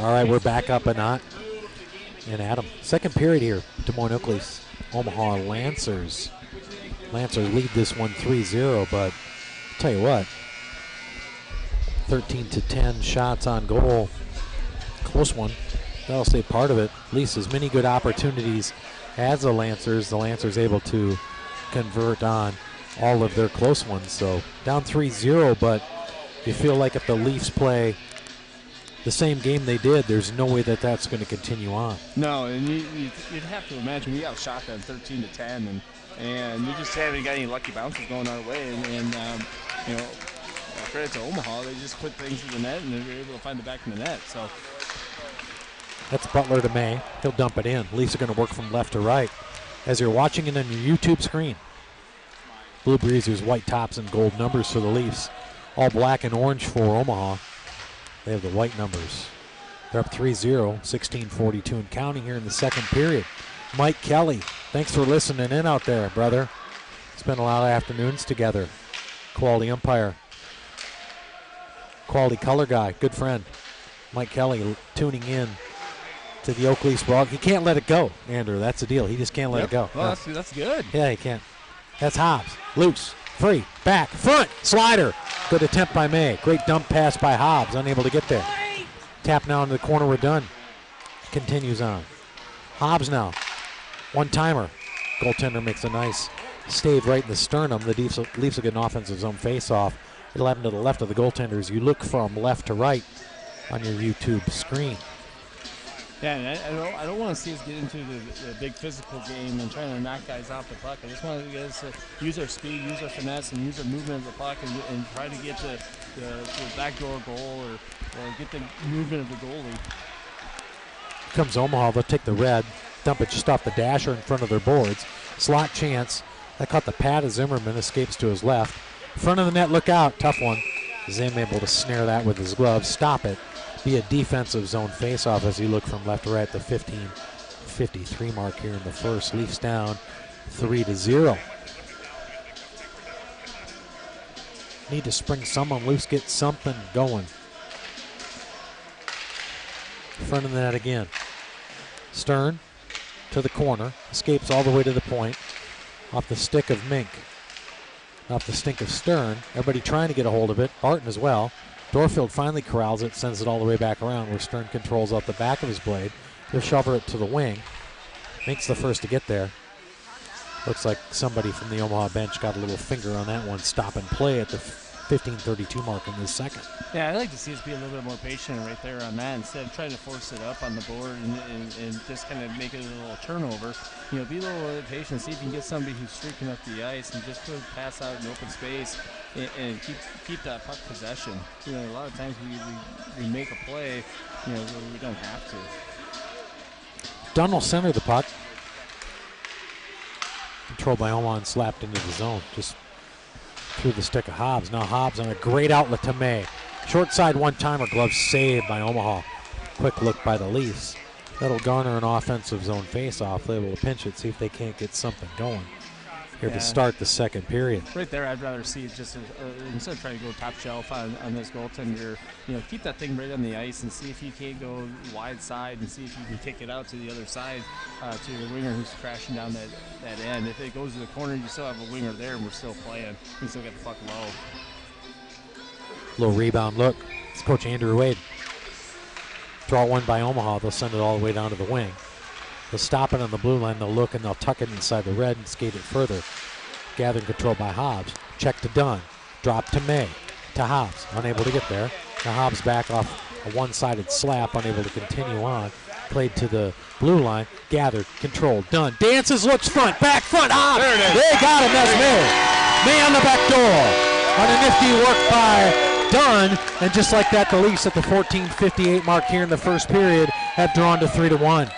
All right, we're back up a knot. And Adam, second period here. Des Moines Oakley's Omaha Lancers. Lancers lead this one 3-0, but I'll tell you what, 13-10 shots on goal. Close one. That'll stay part of it. At least as many good opportunities as the Lancers able to convert on all of their close ones. So down 3-0, but you feel like if the Leafs play the same game they did, there's no way that that's going to continue on. No, and you'd have to imagine we got shot then 13-10, and we just haven't got any lucky bounces going our way. And you know, credit to Omaha, they just put things in the net and they were able to find the back of the net. So that's Butler to May. He'll dump it in. Leafs are going to work from left to right. As you're watching it on your YouTube screen, Blue Breezers, white tops and gold numbers for the Leafs. All black and orange for Omaha. They have the white numbers. They're up 3-0, 16:42 and counting here in the second period. Mike Kelly, thanks for listening in out there, brother. Spent a lot of afternoons together. Quality umpire. Quality color guy, good friend. Mike Kelly tuning in to the Oakley's blog. He can't let it go, Andrew. That's the deal. He just can't let it go. Well, that's good. Yeah, he can't. That's Hobbs. Loose. Free. Back. Front. Slider. Good attempt by May. Great dump pass by Hobbs. Unable to get there. Tap now into the corner. We're done. Continues on. Hobbs now. One-timer. Goaltender makes a nice stave right in the sternum. The Leafs will get an offensive zone face-off. It'll happen to the left of the goaltenders. You look from left to right on your YouTube screen. Yeah, and I don't want to see us get into the big physical game and trying to knock guys off the puck. I just want to us to use our speed, use our finesse, and use our movement of the puck and try to get the backdoor goal or get the movement of the goalie. Here comes Omaha. They'll take the red, dump it just off the dasher in front of their boards. Slot chance. That caught the pad of Zimmerman, escapes to his left. Front of the net, look out. Tough one. Zim able to snare that with his glove. Stop it. Be a defensive zone faceoff as you look from left to right at the 15:53 mark here in the first. Leafs down 3-0. Need to spring someone loose, get something going. Front of the net again. Stern to the corner. Escapes all the way to the point. Off the stick of Mink. Off the stick of Stern. Everybody trying to get a hold of it. Barton as well. Dorfield finally corrals it, sends it all the way back around where Stern controls out the back of his blade. He'll shovel it to the wing. Makes the first to get there. Looks like somebody from the Omaha bench got a little finger on that one. Stop and play at the 15:32 mark in the second. Yeah, I'd like to see us be a little bit more patient right there on that instead of trying to force it up on the board and just kind of make it a little turnover. You know, be a little patient, see if you can get somebody who's streaking up the ice and just put a pass out in open space and keep that puck possession. You know, a lot of times we make a play, you know, where we don't have to. Dunn will center the puck. Controlled by Omaha and slapped into the zone. Just through the stick of Hobbs. Now Hobbs on a great outlet to May. Short side one-timer, glove saved by Omaha. Quick look by the Leafs. That'll garner an offensive zone face-off. They're able to pinch it, see if they can't get something going here to start the second period. Right there, I'd rather see it just instead of trying to go top shelf on this goaltender, you know, keep that thing right on the ice and see if you can't go wide side and see if you can take it out to the other side to the winger who's crashing down that end. If it goes to the corner, you still have a winger there and we're still playing. We still got the puck low. Little rebound look. It's Coach Andrew Wade. Draw one by Omaha. They'll send it all the way down to the wing. They'll stop it on the blue line. They'll look and they'll tuck it inside the red and skate it further. Gathering control by Hobbs. Check to Dunn. Drop to May. To Hobbs. Unable to get there. Now Hobbs back off a one-sided slap. Unable to continue on. Played to the blue line. Gathered. Controlled. Dunn. Dances. Looks front. Back front. Hobbs. There it is. They got him. That's May. May on the back door. On a nifty work by Dunn, and just like that, the Leafs at the 14:58 mark here in the first period have drawn to 3-1.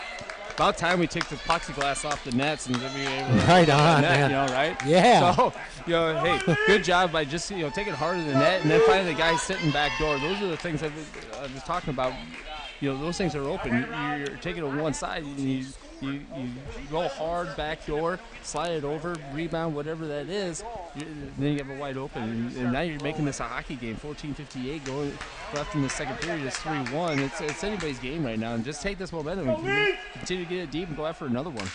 About time we take the plexiglass off the nets and be able to right on, net, man. you know, right? Yeah. So, you know, hey, good job by just, you know, taking it hard in the net and then finding the guy sitting back door. Those are the things I was talking about. You know, those things are open. You're taking it on one side and you you go hard backdoor, slide it over, rebound, whatever that is, then you have it wide open. And now you're making this a hockey game. 14:58 going left in the second period. It's 3-1. It's anybody's game right now. And just take this momentum and continue to get it deep and go after another one.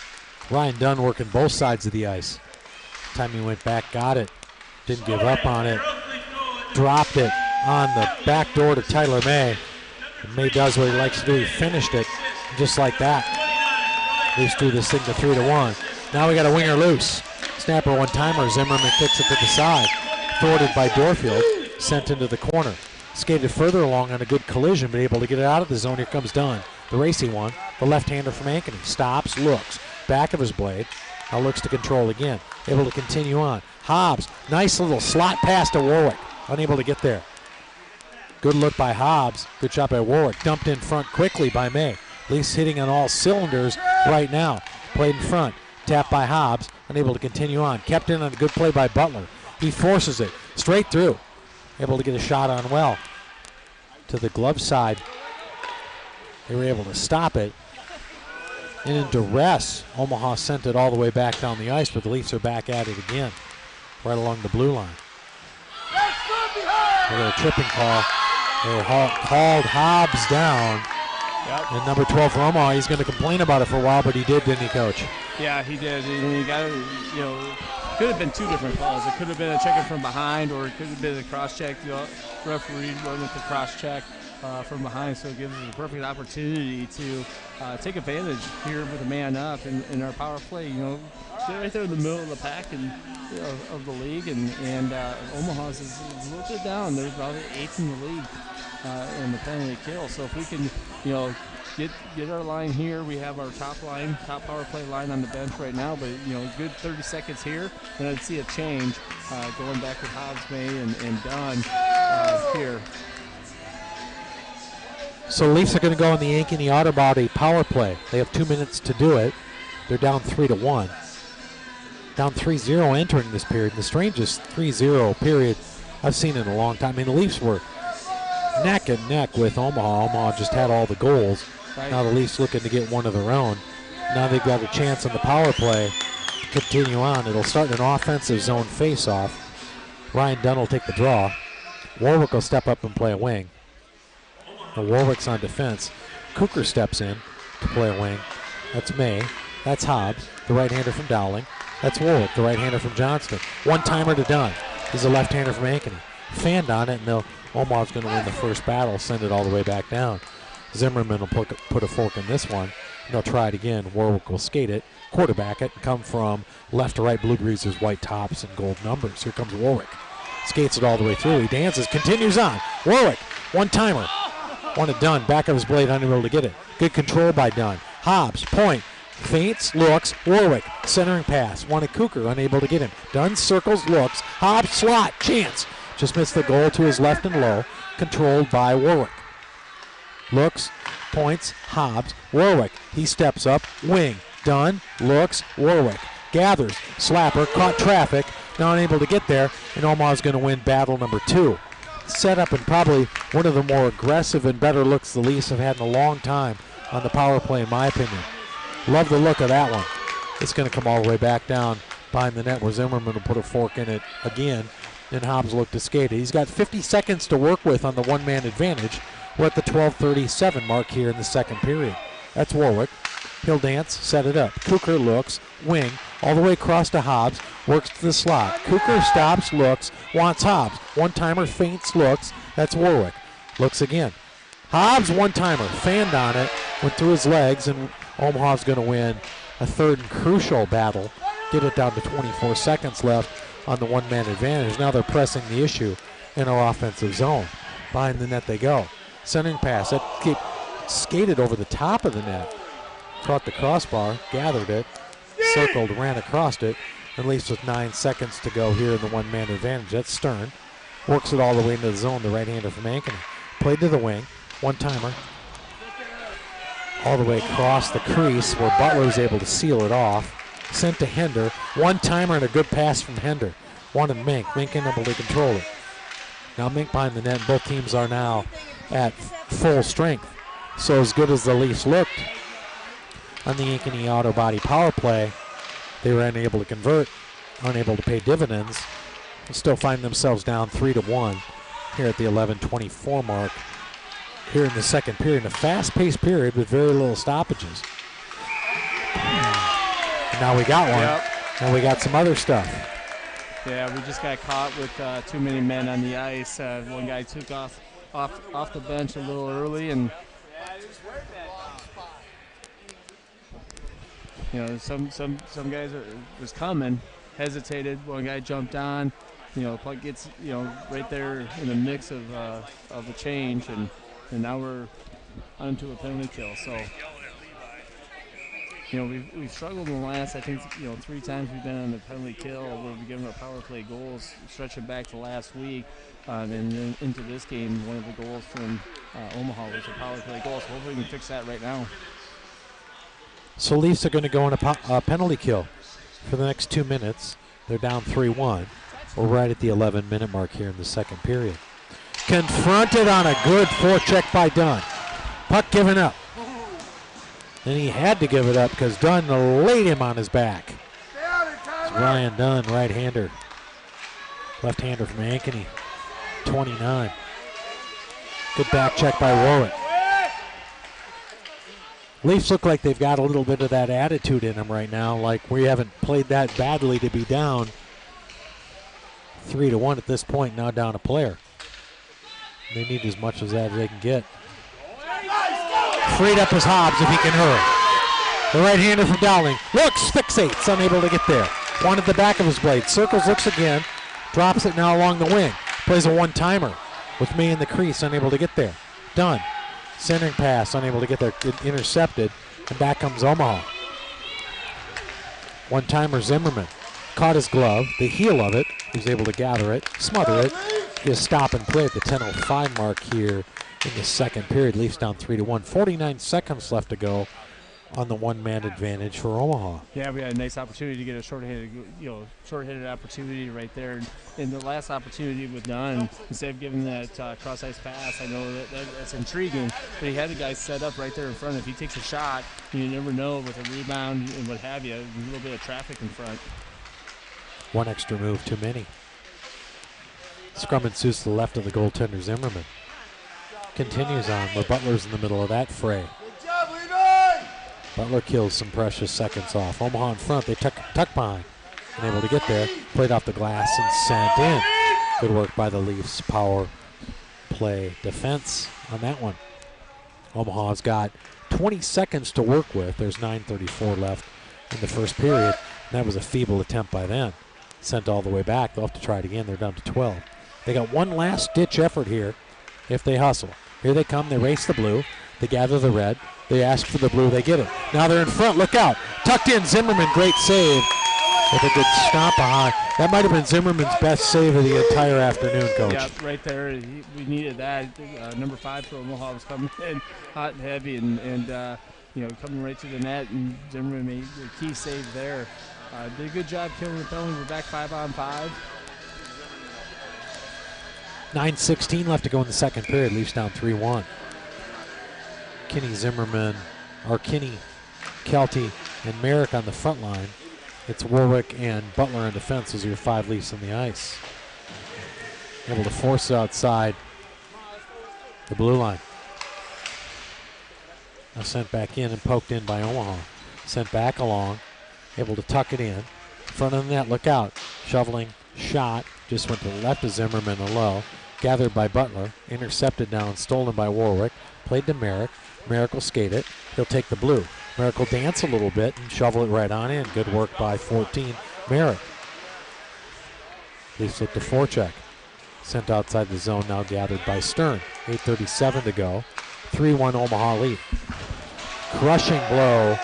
Ryan Dunn working both sides of the ice. Time he went back, got it. Didn't give up on it. Dropped it on the back door to Tyler May. And May does what he likes to do. He finished it just like that. Leafs do this thing to 3-1. Now we got a winger loose. Snapper one-timer. Zimmerman kicks it to the side. Thwarted by Dorfield. Sent into the corner. Skated further along on a good collision, but able to get it out of the zone. Here comes Dunn. The racy one. The left-hander from Ankeny. Stops, looks. Back of his blade. Now looks to control again. Able to continue on. Hobbs. Nice little slot pass to Warwick. Unable to get there. Good look by Hobbs. Good shot by Warwick. Dumped in front quickly by May. Leafs hitting on all cylinders right now. Played in front. Tapped by Hobbs. Unable to continue on. Kept in on a good play by Butler. He forces it straight through. Able to get a shot on well. To the glove side. They were able to stop it. And in duress, Omaha sent it all the way back down the ice, but the Leafs are back at it again. Right along the blue line. They got a tripping call. They called Hobbs down. Yep. And number 12 for Omaha, he's going to complain about it for a while, but he did, didn't he, Coach? Yeah, he did. And he got, could have been two different calls. It could have been a check from behind, or it could have been a cross-check. The referee running with the cross-check from behind, so it gives us a perfect opportunity to take advantage here with a man up in our power play. They're right there in the middle of the pack and of the league, and Omaha's is a little bit down. They're about 8th in the league in the penalty kill. So if we can, get our line here, we have our top power play line on the bench right now. But good 30 seconds here, and I'd see a change going back with Hobbs, May, and Dunn here. So Leafs are going to go on the Ankeny Auto Body power play. They have 2 minutes to do it. They're down 3-1. Down 3-0 entering this period. The strangest 3-0 period I've seen in a long time. I mean, the Leafs were neck and neck with Omaha. Omaha just had all the goals. Right. Now the Leafs looking to get one of their own. Now they've got a chance on the power play to continue on. It'll start an offensive zone face-off. Ryan Dunn will take the draw. Warwick will step up and play a wing. Now Warwick's on defense. Cooker steps in to play a wing. That's May. That's Hobbs, the right-hander from Dowling. That's Warwick, the right-hander from Johnston. One-timer to Dunn. He's a left-hander from Ankeny. Fanned on it, and Omaha's going to win the first battle, send it all the way back down. Zimmerman will put a fork in this one, and they'll try it again. Warwick will skate it, quarterback it, and come from left to right. Blue Greasers, white tops, and gold numbers. Here comes Warwick. Skates it all the way through. He dances, continues on. Warwick, one-timer. Wanted Dunn, back of his blade, unable to get it. Good control by Dunn. Hobbs, point. Feints, looks, Warwick, centering pass. Wanted Cooker, unable to get him. Dunn circles, looks, Hobbs, slot, chance. Just missed the goal to his left and low, controlled by Warwick. Looks, points, Hobbs, Warwick. He steps up, wing. Dunn, looks, Warwick. Gathers, slapper, caught traffic, now unable to get there, and Omaha's going to win battle number 2. Set up and probably one of the more aggressive and better looks the Leafs have had in a long time on the power play, in my opinion. Love the look of that one. It's going to come all the way back down behind the net where Zimmerman will put a fork in it again. And Hobbs look to skate it. He's got 50 seconds to work with on the one-man advantage. We're at the 12:37 mark here in the second period. That's Warwick. He'll dance, set it up. Cooker looks, wing, all the way across to Hobbs, works to the slot. Cooker stops, looks, wants Hobbs. One-timer, feints, looks. That's Warwick. Looks again. Hobbs, one-timer, fanned on it, went through his legs, and Omaha's going to win a third and crucial battle. Get it down to 24 seconds left on the one-man advantage. Now they're pressing the issue in our offensive zone. Behind the net they go. Centering pass. That skated over the top of the net. Caught the crossbar, gathered it, circled, ran across it, and Leafs with 9 seconds to go here in the one-man advantage. That's Stern. Works it all the way into the zone, the right-hander from Ankeny. Played to the wing. One-timer. All the way across the crease where Butler was able to seal it off. Sent to Hender. One-timer and a good pass from Hender. Wanted Mink. Mink unable to control it. Now Mink behind the net, and both teams are now at full strength. So as good as the Leafs looked on the Ankeny Auto Body power play. They were unable to convert, unable to pay dividends, and still find themselves down 3-1 here at the 11:24 mark here in the second period. A fast-paced period with very little stoppages. And now we got one. Yep. And we got some other stuff. Yeah, we just got caught with too many men on the ice. One guy took off the bench a little early, and some guys was coming, hesitated. One guy jumped on. Puck gets right there in the mix of the change, and now we're onto a penalty kill. So we've struggled in the last, I think 3 times we've been on the penalty kill where we've given up power play goals, stretching back to last week, and then into this game. One of the goals from Omaha was a power play goal, so hopefully we can fix that right now. So Leafs are going to go on a penalty kill for the next 2 minutes. They're down 3-1. We're right at the 11-minute mark here in the second period. Confronted on a good forecheck by Dunn. Puck given up. And he had to give it up because Dunn laid him on his back. It's Ryan Dunn, right-hander. Left-hander from Ankeny, 29. Good back check by Warwick. Leafs look like they've got a little bit of that attitude in them right now, like we haven't played that badly to be down 3-1 at this point, now down a player. They need as much as that as they can get. Freed up as Hobbs if he can hurry. The right-hander from Dowling looks, fixates, unable to get there. Wanted the back of his blade. Circles, looks again, drops it now along the wing. Plays a one-timer with May in the crease, unable to get there. Dunn, centering pass, unable to get there, intercepted, and back comes Omaha. One-timer Zimmerman. Caught his glove, the heel of it, he was able to gather it, smother it, just stop and play at the 10:05 mark here in the second period. Leafs down 3-1. 49 seconds left to go on the one-man advantage for Omaha. Yeah, we had a nice opportunity to get a short-handed opportunity right there. And the last opportunity with Dunn, instead of giving that cross-ice pass, I know that's intriguing, but he had the guy set up right there in front. If he takes a shot, you never know with a rebound and what have you, a little bit of traffic in front. One extra move too many. Scrum ensues to the left of the goaltender Zimmerman. Continues on where Butler's in the middle of that fray. Butler kills some precious seconds off. Omaha in front, they tuck behind. Unable to get there. Played off the glass and sent in. Good work by the Leafs power play defense on that one. Omaha's got 20 seconds to work with. There's 9:34 left in the first period. And that was a feeble attempt by them. Sent all the way back. They'll have to try it again. They're down to 12. They got one last ditch effort here if they hustle. Here they come. They race the blue. They gather the red. They ask for the blue. They get it. Now they're in front. Look out. Tucked in. Zimmerman. Great save with a good stomp behind. That might have been Zimmerman's best save of the entire afternoon, Coach. Yeah, right there. We needed that. Number 5 for Omaha was coming in hot and heavy and coming right to the net, and Zimmerman made the key save there. Did a good job killing the penalty. We're back 5-on-5. 9:16 left to go in the second period. Leafs down 3-1. Zimmerman, Kinney, Kelty, and Merrick on the front line. It's Warwick and Butler in defense as your 5 Leafs on the ice. Able to force it outside the blue line. Now sent back in and poked in by Omaha. Sent back along. Able to tuck it in. Front of the net, look out. Shoveling shot. Just went to the left of Zimmerman and low. Gathered by Butler. Intercepted now and stolen by Warwick. Played to Merrick. Merrick will skate it. He'll take the blue. Merrick will dance a little bit and shovel it right on in. Good work by 14. Merrick. Leafs look to forecheck. Sent outside the zone, now gathered by Stern. 8:37 to go. 3-1 Omaha lead. Crushing blow.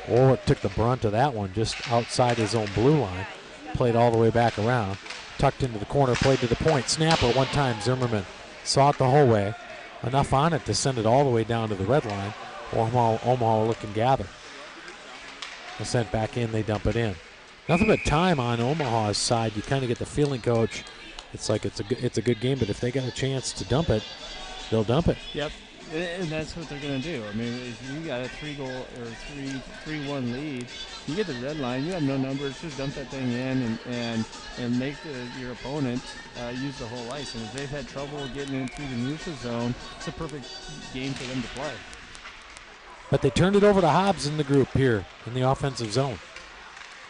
Warwick took the brunt of that one just outside his own blue line. Played all the way back around. Tucked into the corner, played to the point. Snapper one time, Zimmerman saw it the whole way. Enough on it to send it all the way down to the red line. Omaha will look and gather. They're sent back in, they dump it in. Nothing but time on Omaha's side. You kind of get the feeling, Coach, it's like it's a good game, but if they got a chance to dump it, they'll dump it. Yep. And that's what they're going to do. I mean, if you got a 3-goal or 3-1 lead, you get the red line. You have no numbers. Just dump that thing in and make your opponent use the whole ice. And if they've had trouble getting in through the neutral zone, it's a perfect game for them to play. But they turned it over to Hobbs in the group here in the offensive zone.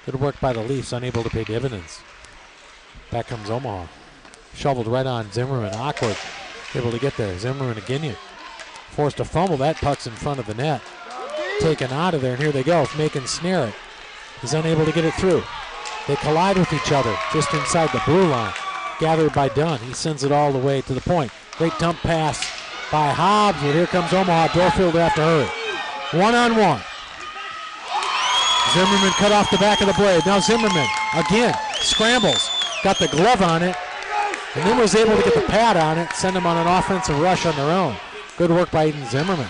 Good work by the Leafs, unable to pay dividends. Back comes Omaha. Shoveled right on Zimmerman. Awkward. Able to get there. Zimmerman again. Forced to fumble. That puck's in front of the net. Taken out of there, and here they go. If May can snare it. He's unable to get it through. They collide with each other just inside the blue line. Gathered by Dunn. He sends it all the way to the point. Great dump pass by Hobbs, but here comes Omaha. Dorfield have to hurry. 1-on-1. Zimmerman cut off the back of the blade. Now Zimmerman again scrambles. Got the glove on it. And then was able to get the pad on it, send them on an offensive rush on their own. Good work by Eden Zimmerman.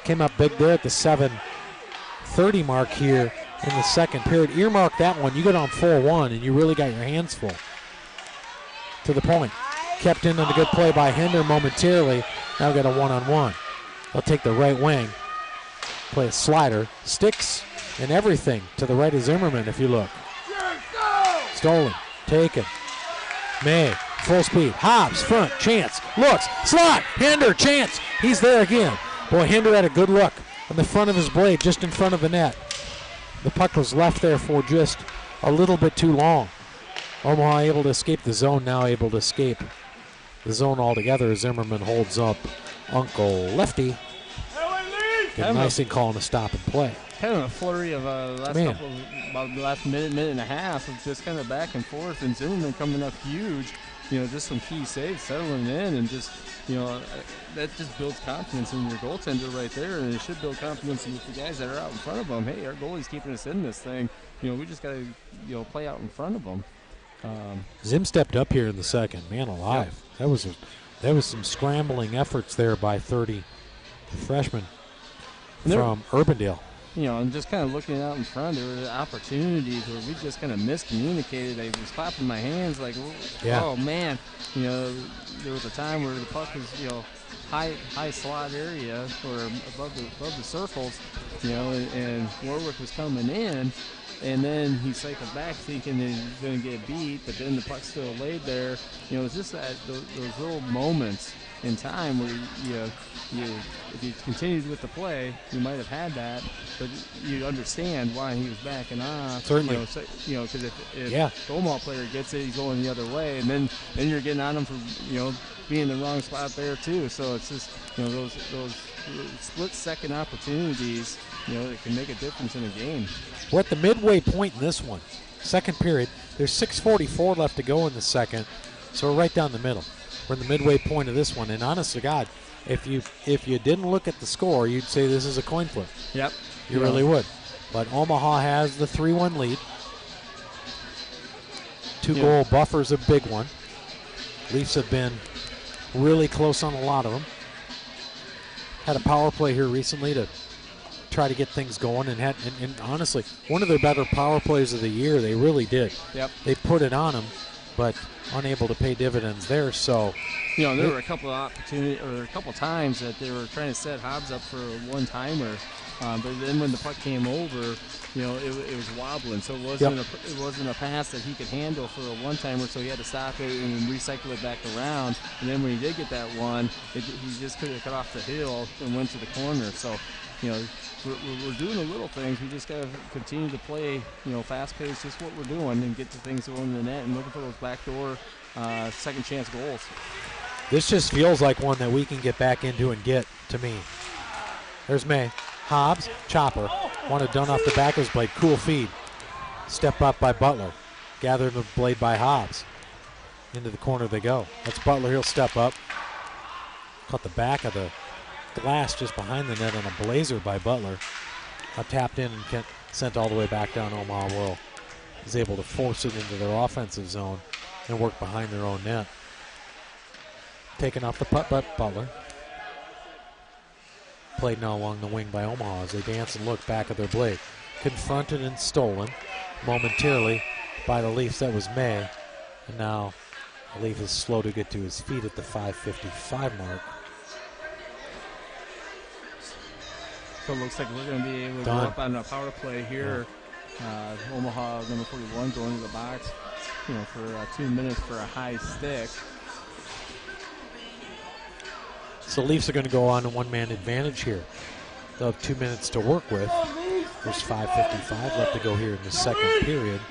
Came up big there at the 7:30 mark here in the second period. Earmark that one. You go down 4-1, and you really got your hands full. To the point. Kept in on a good play by Hinder momentarily. Now we got a 1-on-1. They'll take the right wing. Play a slider. Sticks and everything to the right of Zimmerman if you look. Stolen. Taken. May, full speed, Hobbs, front, chance, looks, slot, Hinder, chance, he's there again. Boy, Hinder had a good look on the front of his blade, just in front of the net. The puck was left there for just a little bit too long. Omaha able to escape the zone, now able to escape the zone altogether. Zimmerman holds up Uncle Lefty. Get a nice thing calling a stop and play. Kind of a flurry of about the last minute and a half of just kind of back and forth, and Zimmerman coming up huge. Just some key saves, settling in, and just, that just builds confidence in your goaltender right there, and it should build confidence in the guys that are out in front of them. Hey, our goalie's keeping us in this thing. We just got to, play out in front of them. Zim stepped up here in the second. Man alive. Yeah. That was some scrambling efforts there by 30, the freshman from Urbandale. And just kind of looking out in front, there were opportunities where we just kind of miscommunicated. I was clapping my hands like, oh man, there was a time where the puck was, high slot area or above the circles, and Warwick was coming in, and then he cycled back thinking that he was going to get beat, but then the puck still laid there. It's just that those little moments in time where if you continued with the play, you might have had that, but you understand why he was backing off. Certainly. Because if the Omaha player gets it, he's going the other way, and then you're getting on him for being in the wrong spot there too. So it's just those split-second opportunities that can make a difference in a game. We're at the midway point in this one, second period. There's 6:44 left to go in the second, so we're right down the middle. We're in the midway point of this one, and honest to God, if you didn't look at the score, you'd say this is a coin flip. Yep. You really would. But Omaha has the 3-1 lead. 2-goal buffer's a big one. Leafs have been really close on a lot of them. Had a power play here recently to try to get things going, and honestly, one of their better power plays of the year. They really did. Yep. They put it on them, but unable to pay dividends there. So, there were a couple of opportunities, or a couple of times that they were trying to set Hobbs up for a one-timer, but then when the puck came over, it was wobbling. So it wasn't a pass that he could handle for a one-timer. So he had to stop it and recycle it back around. And then when he did get that one, he just could have cut off the hill and went to the corner. So, we're doing the little things. We just got to continue to play, fast-paced, just what we're doing, and get the things going in the net and looking for those backdoor second-chance goals. This just feels like one that we can get back into and get, to me. There's May. Hobbs, chopper. Wanted done off the back of his blade. Cool feed. Step up by Butler. Gathered the blade by Hobbs. Into the corner they go. That's Butler. He'll step up. Caught the back of the glass just behind the net on a blazer by Butler. Tapped in and sent all the way back down. Omaha Will is able to force it into their offensive zone and work behind their own net. Taken off the putt, but Butler. Played now along the wing by Omaha as they dance and look back at their blade. Confronted and stolen momentarily by the Leafs. That was May. And now the Leaf is slow to get to his feet at the 5:55 mark. So it looks like we're going to be able to go up on a power play here. Omaha, number 41, going to the box, for 2 minutes for a high stick. So the Leafs are going to go on a one-man advantage here. They'll have 2 minutes to work with. There's 5:55 left to go here in the second period.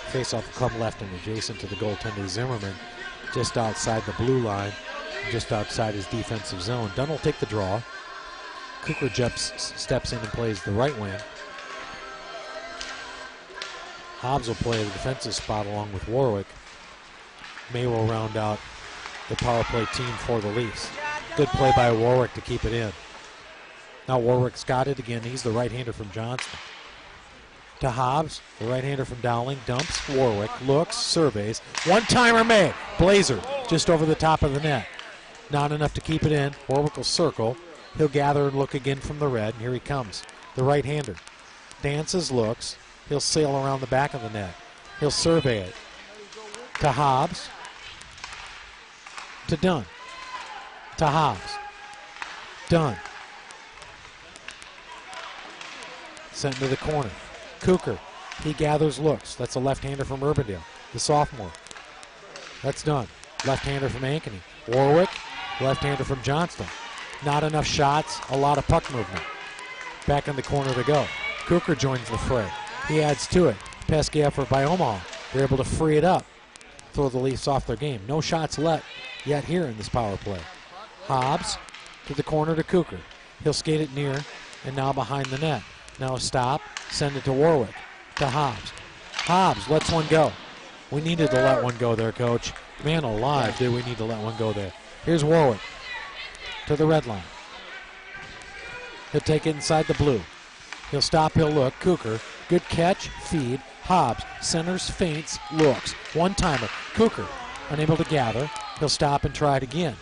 Face-off will come left and adjacent to the goaltender Zimmerman, just outside the blue line, just outside his defensive zone. Dunn will take the draw. Cooker steps in and plays the right wing. Hobbs will play the defensive spot along with Warwick. May will round out the power play team for the Leafs. Good play by Warwick to keep it in. Now Warwick's got it again. He's the right-hander from Johnston. To Hobbs, the right-hander from Dowling, dumps. Warwick looks, surveys. One-timer made. Blazer just over the top of the net. Not enough to keep it in. Warwick will circle. He'll gather and look again from the red, and here he comes. The right-hander dances, looks. He'll sail around the back of the net. He'll survey it. To Hobbs. To Dunn. To Hobbs. Dunn. Sent into the corner. Cooker. He gathers, looks. That's a left-hander from Urbandale, the sophomore. That's done. Left-hander from Ankeny. Warwick. Left-hander from Johnston. Not enough shots, a lot of puck movement. Back in the corner to go. Cooker joins the fray. He adds to it. Pesky effort by Omaha. They're able to free it up. Throw the Leafs off their game. No shots let yet here in this power play. Hobbs to the corner to Cooker. He'll skate it near and now behind the net. Now a stop. Send it to Warwick. To Hobbs. Hobbs lets one go. We needed to let one go there, Coach. Man alive, did we need to let one go there. Here's Warwick to the red line. He'll take it inside the blue. He'll stop, he'll look. Cooker, good catch, feed. Hobbs, centers, feints, looks. One-timer. Cooker, unable to gather. He'll stop and try it again.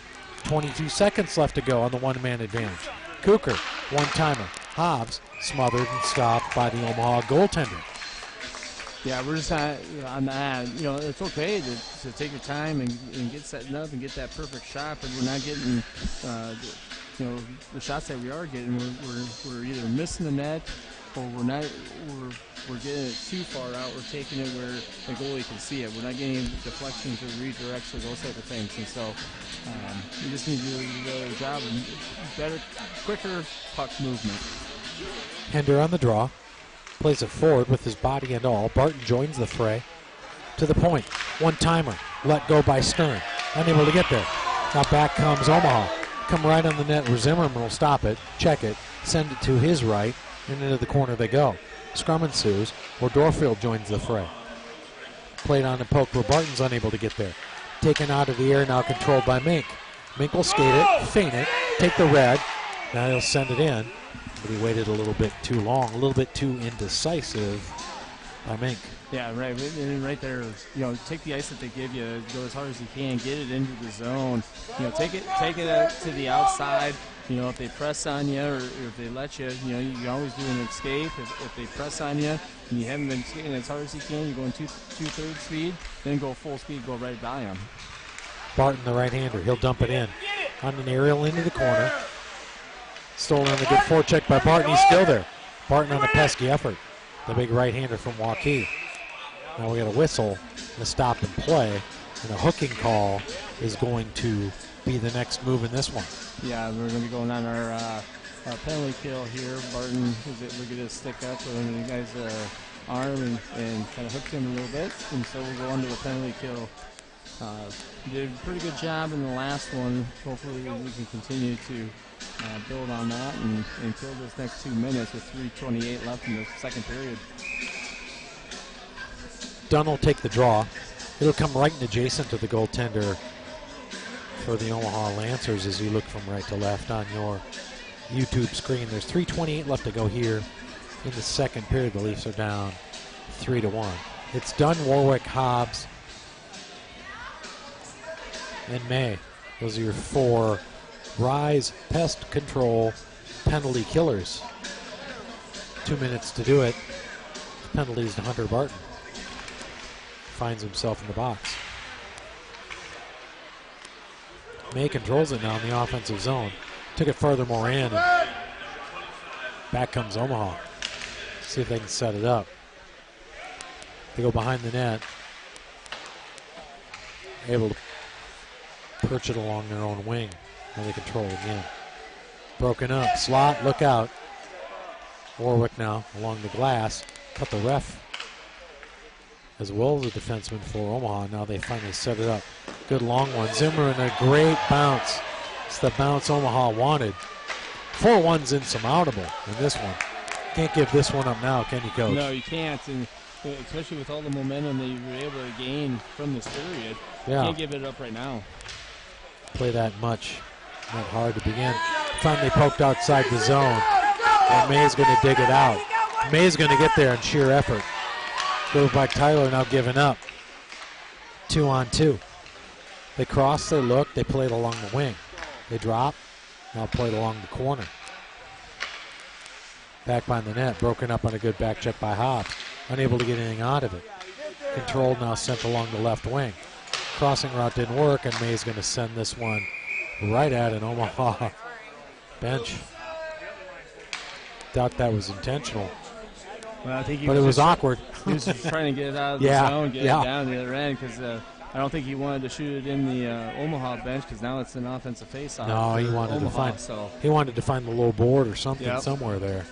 22 seconds left to go on the one-man advantage. Cooker, one-timer. Hobbs, smothered and stopped by the Omaha goaltender. Yeah, we're just on that. It's okay to take your time and get setting up and get that perfect shot, but we're not getting, the shots that we are getting. We're either missing the net or we're getting it too far out. We're taking it where the goalie can see it. We're not getting deflections or redirects or those type of things. And so we just need to do a better job and better, quicker puck movement. Hender on the draw. Plays it forward with his body and all. Barton joins the fray. To the point. One-timer. Let go by Stern. Unable to get there. Now back comes Omaha. Come right on the net where Zimmerman will stop it, check it, send it to his right, and into the corner they go. Scrum ensues where Dorfield joins the fray. Played on and poked where Barton's unable to get there. Taken out of the air, now controlled by Mink. Mink will skate it, feint it, take the red. Now he'll send it in. But he waited a little bit too long, a little bit too indecisive by Mink. Yeah, right. And right there, take the ice that they give you, go as hard as you can, get it into the zone. Take it out to the outside. If they press on you or if they let you, you can always do an escape. If they press on you and you haven't been skating as hard as you can, you go in two-thirds speed, then go full speed, go right by them. Barton, the right-hander, he'll dump it in on an aerial into the corner. Stolen on the good forecheck by Barton. He's still there. Barton on a pesky effort. The big right-hander from Waukee. Now we got a whistle and a stop and play. And a hooking call is going to be the next move in this one. Yeah, we're going to be going on our penalty kill here. Barton is able to get his stick up on the guy's arm and kind of hooked him a little bit. And so we'll go under the penalty kill. Did a pretty good job in the last one. Hopefully we can continue to build on that and kill this next 2 minutes with 3:28 left in the second period. Dunn will take the draw. It'll come right and adjacent to the goaltender for the Omaha Lancers as you look from right to left on your YouTube screen. There's 3:28 left to go here in the second period. The Leafs are down 3-1. It's Dunn, Warwick, Hobbs, and May. Those are your four Rise pest control penalty killers. 2 minutes to do it. Penalties to Hunter Barton. Finds himself in the box. May controls it now in the offensive zone. Took it furthermore in and Back comes Omaha. See if they can set it up. They go behind the net. Able to perch it along their own wing. Now they control it again. Broken up. Slot, look out. Warwick now along the glass. Cut the ref as well as a defenseman for Omaha. Now they finally set it up. Good long one. Zimmerman, a great bounce. It's the bounce Omaha wanted. 4-1's insurmountable in this one. Can't give this one up now, can you, Coach? No, you can't, and especially with all the momentum that you were able to gain from this period. Yeah. You can't give it up right now. Play that much. Not hard to begin. Finally poked outside the zone. And May's going to dig it out. May's going to get there in sheer effort. Goes by Tyler, now giving up. 2-on-2. They cross, they look, they play it along the wing. They drop, now play it along the corner. Back by the net, broken up on a good back check by Hobbs. Unable to get anything out of it. Controlled, now sent along the left wing. Crossing route didn't work, and May's going to send this one right at an Omaha bench. Doubt that was intentional. Well, I think but it was awkward. He was just trying to get it out of the zone, get it down the other end, because I don't think he wanted to shoot it in the Omaha bench, because now it's an offensive faceoff. No, he wanted Omaha, he wanted to find the low board or something somewhere there.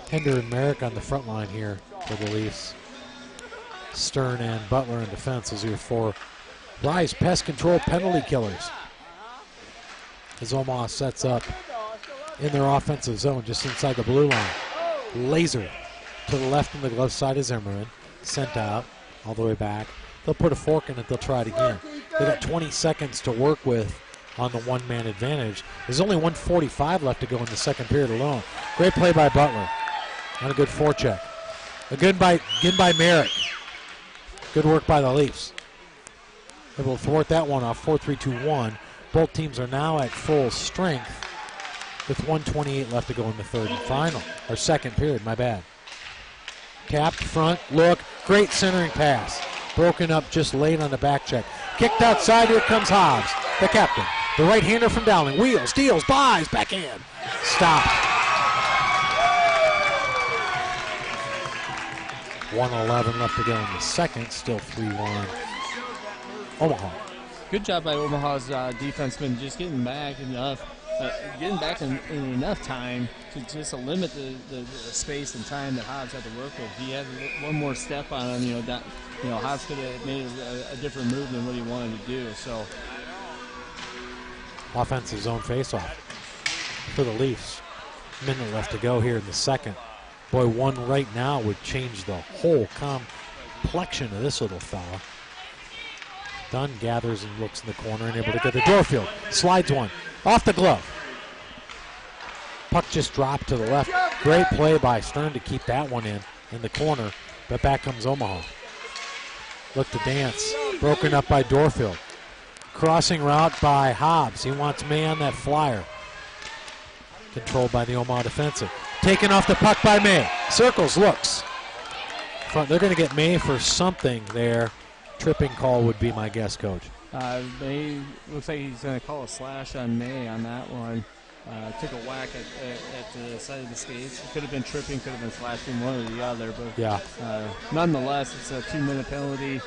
Hinder and Merrick on the front line here for the Leafs. Stern and Butler in defense as your 4 Rise pest control penalty killers. As Omaha sets up in their offensive zone just inside the blue line. Laser to the left on the glove side of Zimmerman. Sent out all the way back. They'll put a fork in it. They'll try it again. They got 20 seconds to work with on the one-man advantage. There's only 1:45 left to go in the second period alone. Great play by Butler. And a good forecheck. A good by Merrick. Good work by the Leafs. Able to thwart that one off. 4-3-2-1. Both teams are now at full strength with 1:28 left to go in the third and final. Or second period, my bad. Capped front, look, great centering pass. Broken up just late on the back check. Kicked outside, here comes Hobbs, the captain. The right-hander from Dowling, wheels, deals, buys, backhand. Stopped. 1:11 left to go in the second, still 3-1. Omaha. Good job by Omaha's defenseman, just getting back enough. Getting back in enough time to just limit the space and time that Hobbs had to work with. He had one more step on him, Hobbs could have made a different move than what he wanted to do. So, offensive zone faceoff for the Leafs. Minute left to go here in the second. Boy, one right now would change the whole complexion of this little fella. Dunn gathers and looks in the corner and able to get the Dorfield. Slides one. Off the glove. Puck just dropped to the left. Great play by Stern to keep that one in the corner. But back comes Omaha. Look to dance. Broken up by Dorfield. Crossing route by Hobbs. He wants May on that flyer. Controlled by the Omaha defensive. Taken off the puck by May. Circles, looks. Front. They're going to get May for something there. Tripping call would be my guess, Coach. May looks like he's going to call a slash on May on that one. Took a whack at the side of the skates. Could have been tripping, could have been slashing, one or the other. But nonetheless, it's a 2-minute penalty.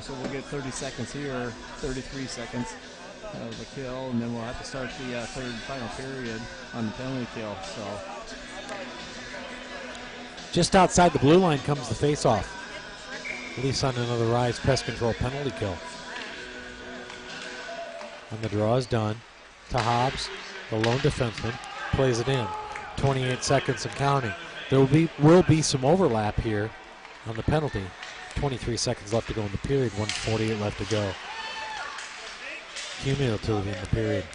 So we'll get 30 seconds here, 33 seconds of the kill, and then we'll have to start the third and final period on the penalty kill. So just outside the blue line comes the face-off. Leafs on another Rise pest control penalty kill. And the draw is done to Hobbs, the lone defenseman, plays it in. 28 seconds and counting. There will be some overlap here on the penalty. 23 seconds left to go in the period, 1:48 left to go. Cumulative in the period.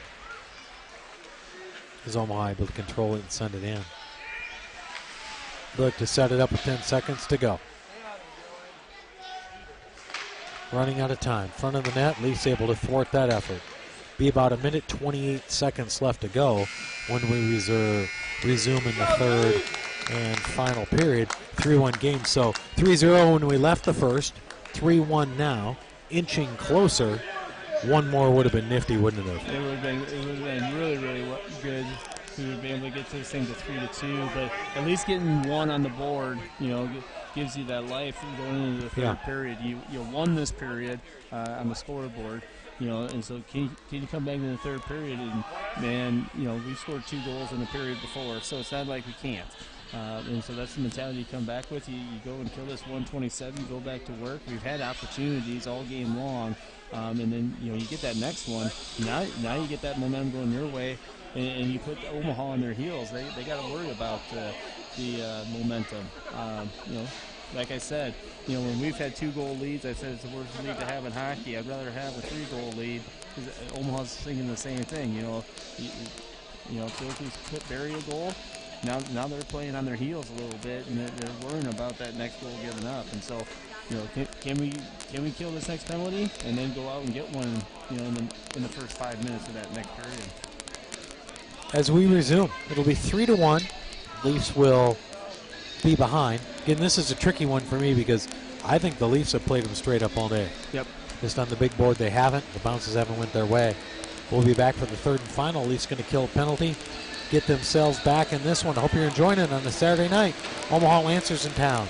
Is Omaha able to control it and send it in? Look to set it up with 10 seconds to go. Running out of time. Front of the net, Leafs able to thwart that effort. Be about 1:28 seconds left to go when we resume in the third and final period. 3-1 game. So 3-0 when we left the first. 3-1 now. Inching closer. One more would have been nifty, wouldn't it have? It would have been really, really good we would be able to get to this thing to 3-2. But at least getting one on the board, gives you that life going into the third period. You won this period on the scoreboard. And so can you come back in the third period and, man, we scored 2 goals in the period before, so it's not like we can't. And so that's the mentality you come back with. You go and kill this 127, you go back to work. We've had opportunities all game long, and then you get that next one. Now you get that momentum going your way, and you put Omaha on their heels. They got to worry about the momentum. Like I said, when we've had 2-goal leads, I said it's the worst lead to have in hockey. I'd rather have a 3-goal lead, because Omaha's thinking the same thing. If they could bury a goal, now they're playing on their heels a little bit, and they're worrying about that next goal given up. And so, can we kill this next penalty and then go out and get one, in the first 5 minutes of that next period? As we resume, it'll be 3-1. Leafs will be behind. Again, this is a tricky one for me because I think the Leafs have played them straight up all day. Yep. Just on the big board, they haven't. The bounces haven't went their way. We'll be back for the third and final. Leafs going to kill a penalty, get themselves back in this one. I hope you're enjoying it on a Saturday night. Omaha Lancers in town.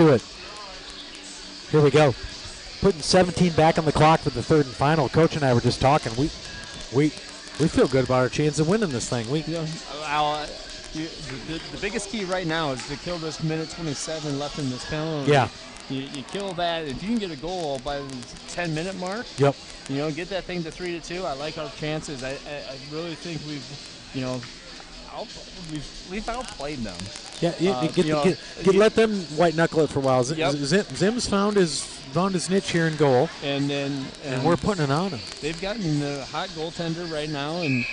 do it. Here we go. Putting 17 back on the clock for the third and final. Coach and I were just talking. We feel good about our chance of winning this thing. The biggest key right now is to kill this minute 27 left in this penalty. Yeah. You kill that. If you can get a goal by the 10-minute mark, Yep. Get that thing to 3-2. I like our chances. I really think we've outplayed them. Yeah, let them white knuckle it for a while. Zim's found his niche here in goal, and we're putting it on him. They've gotten the hot goaltender right now, and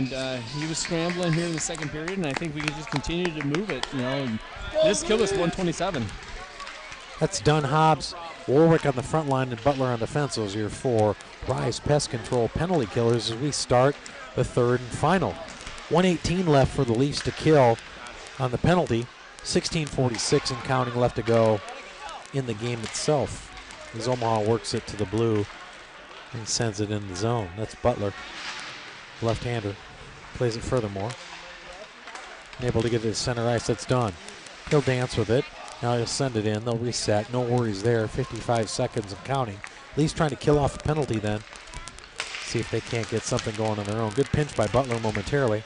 he was scrambling here in the second period, and I think we can just continue to move it. And this killed us 127. That's Dunn, Hobbs, Warwick on the front line, and Butler on defense. Those are your 4 Rise Pest Control penalty killers as we start the third and final. 1:18 left for the Leafs to kill on the penalty. 16:46 and counting left to go in the game itself, as Omaha works it to the blue and sends it in the zone. That's Butler, left-hander, plays it furthermore. Able to get it to center ice. That's done. He'll dance with it. Now he'll send it in. They'll reset. No worries there. 55 seconds and counting. Leafs trying to kill off a penalty then. See if they can't get something going on their own. Good pinch by Butler momentarily.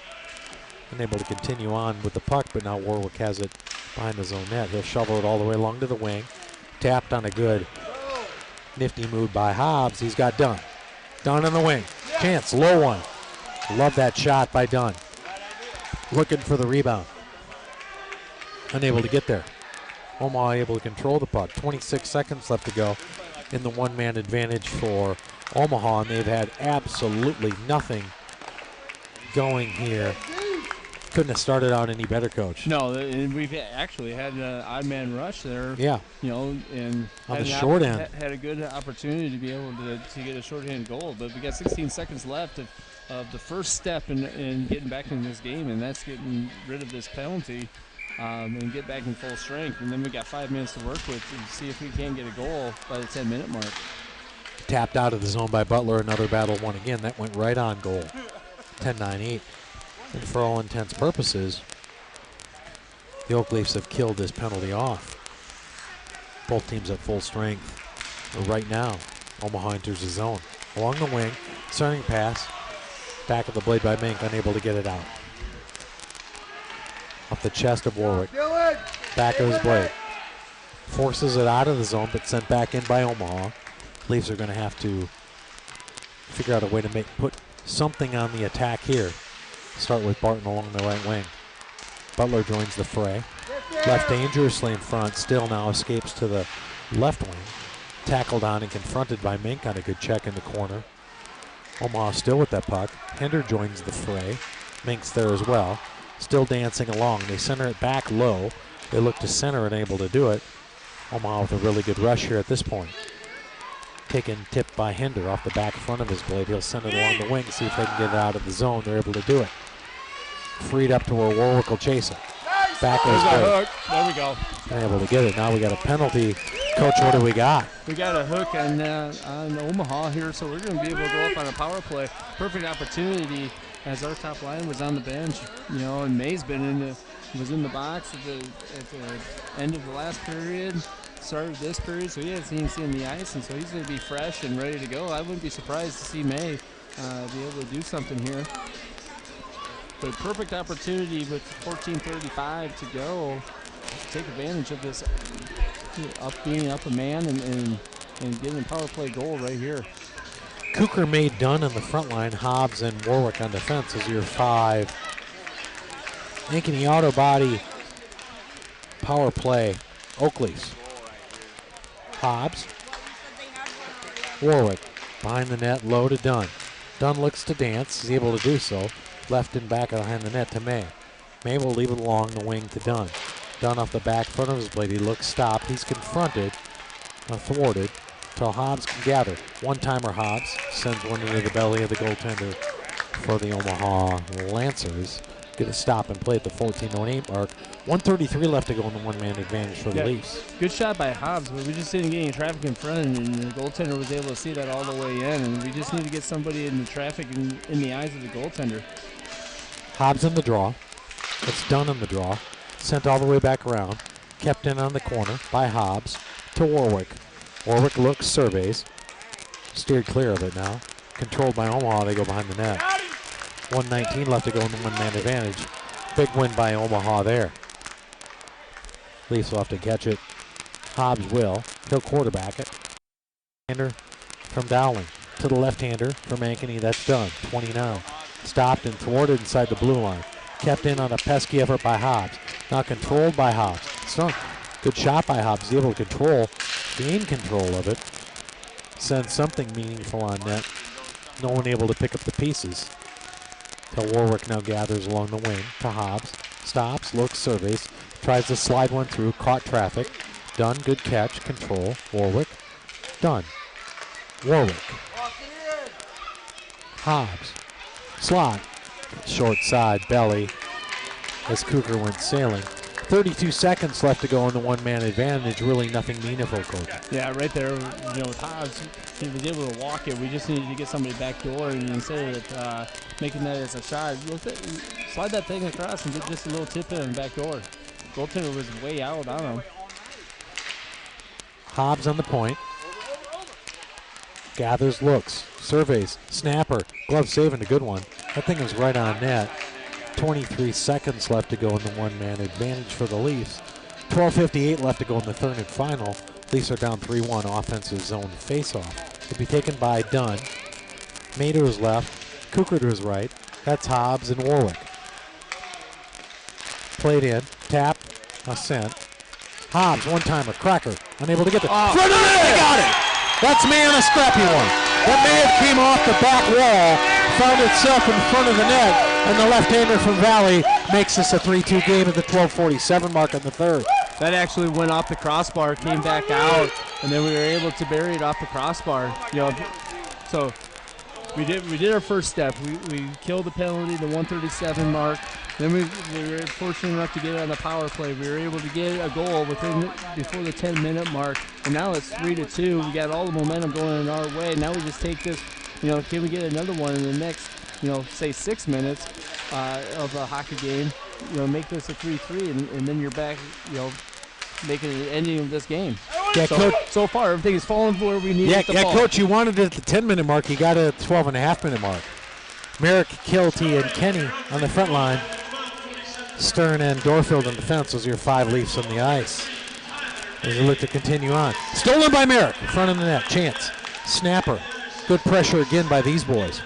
Unable to continue on with the puck, but now Warwick has it behind his own net. He'll shovel it all the way along to the wing. Tapped on a good nifty move by Hobbs. He's got Dunn. Dunn on the wing. Chance, low one. Love that shot by Dunn. Looking for the rebound. Unable to get there. Omaha able to control the puck. 26 seconds left to go in the one-man advantage for Omaha, and they've had absolutely nothing going here. Couldn't have started out any better, Coach. No, and we've actually had an odd man rush there. Yeah. And on the short end. Had a good opportunity to be able to get a shorthand goal, but we got 16 seconds left of the first step in getting back in this game, and that's getting rid of this penalty and get back in full strength. And then we got 5 minutes to work with to see if we can get a goal by the 10-minute mark. Tapped out of the zone by Butler. Another battle won again. That went right on goal. 10-9-8. And for all intents and purposes, the Oak Leafs have killed this penalty off. Both teams at full strength. But right now, Omaha enters the zone. Along the wing, starting pass. Back of the blade by Mink, unable to get it out. Off the chest of Warwick. Back of his blade. Forces it out of the zone, but sent back in by Omaha. Leafs are going to have to figure out a way to put something on the attack here. Start with Barton along the right wing. Butler joins the fray. Left dangerously in front. Still now escapes to the left wing. Tackled on and confronted by Mink on a good check in the corner. Omaha still with that puck. Hender joins the fray. Mink's there as well. Still dancing along. They center it back low. They look to center and able to do it. Omaha with a really good rush here at this point. Taken tip by Hender off the back front of his blade. He'll send it along the wing, see if they can get it out of the zone. They're able to do it. Freed up to where Warwick will chase it. Back of his blade. There we go. They're able to get it. Now we got a penalty. Coach, what do we got? We got a hook on Omaha here, so we're going to be able to go up on a power play. Perfect opportunity as our top line was on the bench. And May's was in the box at the end of the last period. Started this period, so he hasn't even seen the ice, and so he's going to be fresh and ready to go. I wouldn't be surprised to see May be able to do something here. But perfect opportunity with 14:35 to go to take advantage of this being up a man and getting a power play goal right here. Cooker made Dunn on the front line, Hobbs and Warwick on defense as your 5. Ankeny Auto Body power play, Oak Leafs. Hobbs, Warwick, behind the net, low to Dunn. Dunn looks to dance, he's able to do so. Left and back behind the net to May. May will leave it along the wing to Dunn. Dunn off the back front of his blade, he looks stopped, he's confronted, thwarted, till Hobbs can gather. One-timer Hobbs sends one into the belly of the goaltender for the Omaha Lancers. Get a stop and play at the 14:08 mark. 1:33 left to go in the one-man advantage for the Leafs. Good shot by Hobbs, but we just didn't get any traffic in front, and the goaltender was able to see that all the way in, and we just need to get somebody in the traffic in the eyes of the goaltender. Hobbs in the draw. It's Dunn in the draw. Sent all the way back around. Kept in on the corner by Hobbs to Warwick. Warwick looks, surveys. Steered clear of it now. Controlled by Omaha, they go behind the net. 1:19 left to go in the one-man advantage. Big win by Omaha there. Leafs will have to catch it. Hobbs will. He'll quarterback it. Hander from Dowling to the left-hander from Ankeny. That's done. 29. Stopped and thwarted inside the blue line. Kept in on a pesky effort by Hobbs. Now controlled by Hobbs. So good shot by Hobbs. He's able to gain control of it. Send something meaningful on net. No one able to pick up the pieces. Till Warwick now gathers along the wing to Hobbs. Stops, looks, surveys. Tries to slide one through. Caught traffic. Done. Good catch. Control. Warwick. Done. Warwick. Hobbs. Slot. Short side. Belly. As Cougar went sailing. 32 seconds left to go in the one-man advantage. Really nothing meaningful, Coach. Yeah, right there, with Hobbs, he was able to walk it. We just needed to get somebody back door, and instead of making that as a shot, slide that thing across and get just a little tip in the back door. Goaltender was way out on him. Hobbs on the point. Gathers, looks, surveys, snapper, glove saving a good one. That thing is right on net. 23 seconds left to go in the one-man advantage for the Leafs. 12:58 left to go in the third and final. Leafs are down 3-1 offensive zone face-off. It'll be taken by Dunn. May to his left, Cougar to his right. That's Hobbs and Warwick. Played in, tap, a sent. Hobbs, one-timer, cracker, unable to get there. Front of the net, they got it! That's May on a scrappy one. That may have came off the back wall, found itself in front of the net, and the left-hander from Valley makes this a 3-2 game at the 12:47 mark in the third. That actually went off the crossbar, came back out, and then we were able to bury it off the crossbar. So we did our first step. We killed the penalty, the 137 mark. Then we were fortunate enough to get it on the power play. We were able to get a goal before the 10-minute mark, and now it's 3-2. We got all the momentum going in our way. Now we just take this. Can we get another one in the next, say 6 minutes of a hockey game? Make this a 3-3, and then you're back, making an ending of this game. Yeah, Coach. So far, everything is falling where we need it to fall. Coach, you wanted it at the 10-minute mark. You got it at the 12.5-minute mark. Merrick, Kilty, and Kenny on the front line. Stern and Dorfield in defense. Those are your 5 Leafs on the ice. As they look to continue on. Stolen by Merrick in front of the net. Chance. Snapper. Good pressure again by these boys.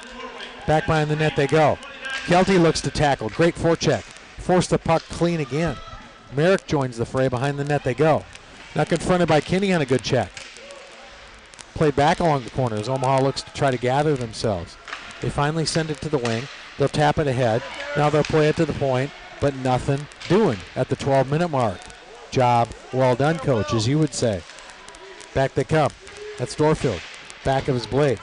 Back behind the net they go. Kelty looks to tackle. Great forecheck. Force the puck clean again. Merrick joins the fray. Behind the net they go. Now confronted by Kinney on a good check. Played back along the corners. Omaha looks to try to gather themselves. They finally send it to the wing. They'll tap it ahead. Now they'll play it to the point, but nothing doing at the 12-minute mark. Job well done, Coach, as you would say. Back they come. That's Dorfield. Back of his blade.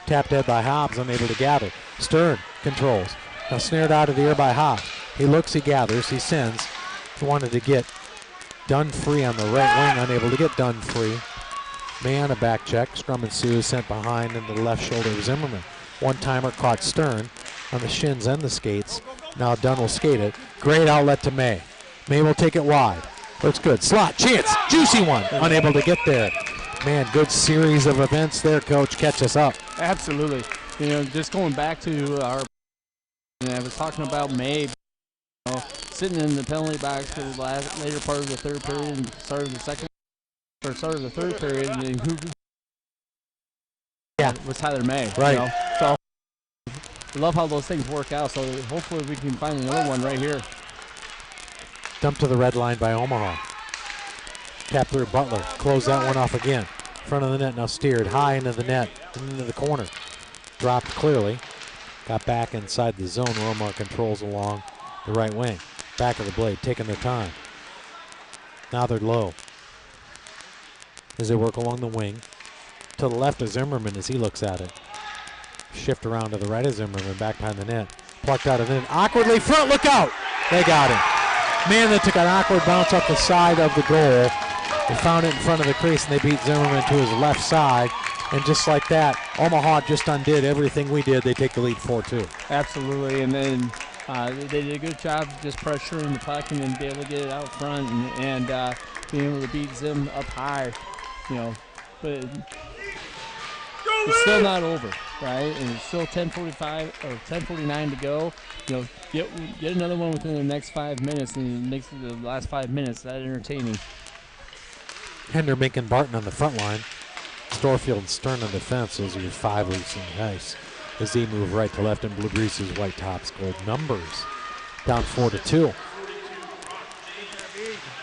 Tapped head by Hobbs, unable to gather. Stern controls. Now snared out of the air by Hobbs. He looks, he gathers, he sends. He wanted to get Dunn free on the right wing, unable to get Dunn free. May on a back check. Scrum ensues, sent behind into the left shoulder of Zimmerman. One-timer caught Stern on the shins and the skates. Now Dunn will skate it. Great outlet to May. May will take it wide. Looks good. Slot, chance, juicy one. Unable to get there. Man, good series of events there, Coach. Catch us up. Absolutely. Just going back to our, I was talking about May, sitting in the penalty box for the later part of the third period and start of the third period, and then who was Tyler May. Right. So I love how those things work out. So hopefully we can find another one right here. Dumped to the red line by Omaha. Tap through Butler. Close that one off again. Front of the net now steered high into the net, into the corner. Dropped clearly. Got back inside the zone. Omaha controls along the right wing. Back of the blade, taking their time. Now they're low as they work along the wing. To the left of Zimmerman as he looks at it. Shift around to the right of Zimmerman, back behind the net. Plucked out of the net. Awkwardly front, look out! They got it. Man, they took an awkward bounce off the side of the goal. They found it in front of the crease and they beat Zimmerman to his left side. And just like that, Omaha just undid everything we did. They take the lead 4-2. Absolutely, and then They did a good job just pressuring the puck and then be able to get it out front and being able to beat Zim up high, but it's still not over, right? And it's still 10:45 or 10:49 to go. Get another one within the next 5 minutes, and it makes the last 5 minutes that entertaining. Hender, Mink, and Barton on the front line. Storefield and Stern on defense. Those are your 5 leads in the ice. As they move right to left in Blue Grease's white tops, gold numbers. Down 4-2.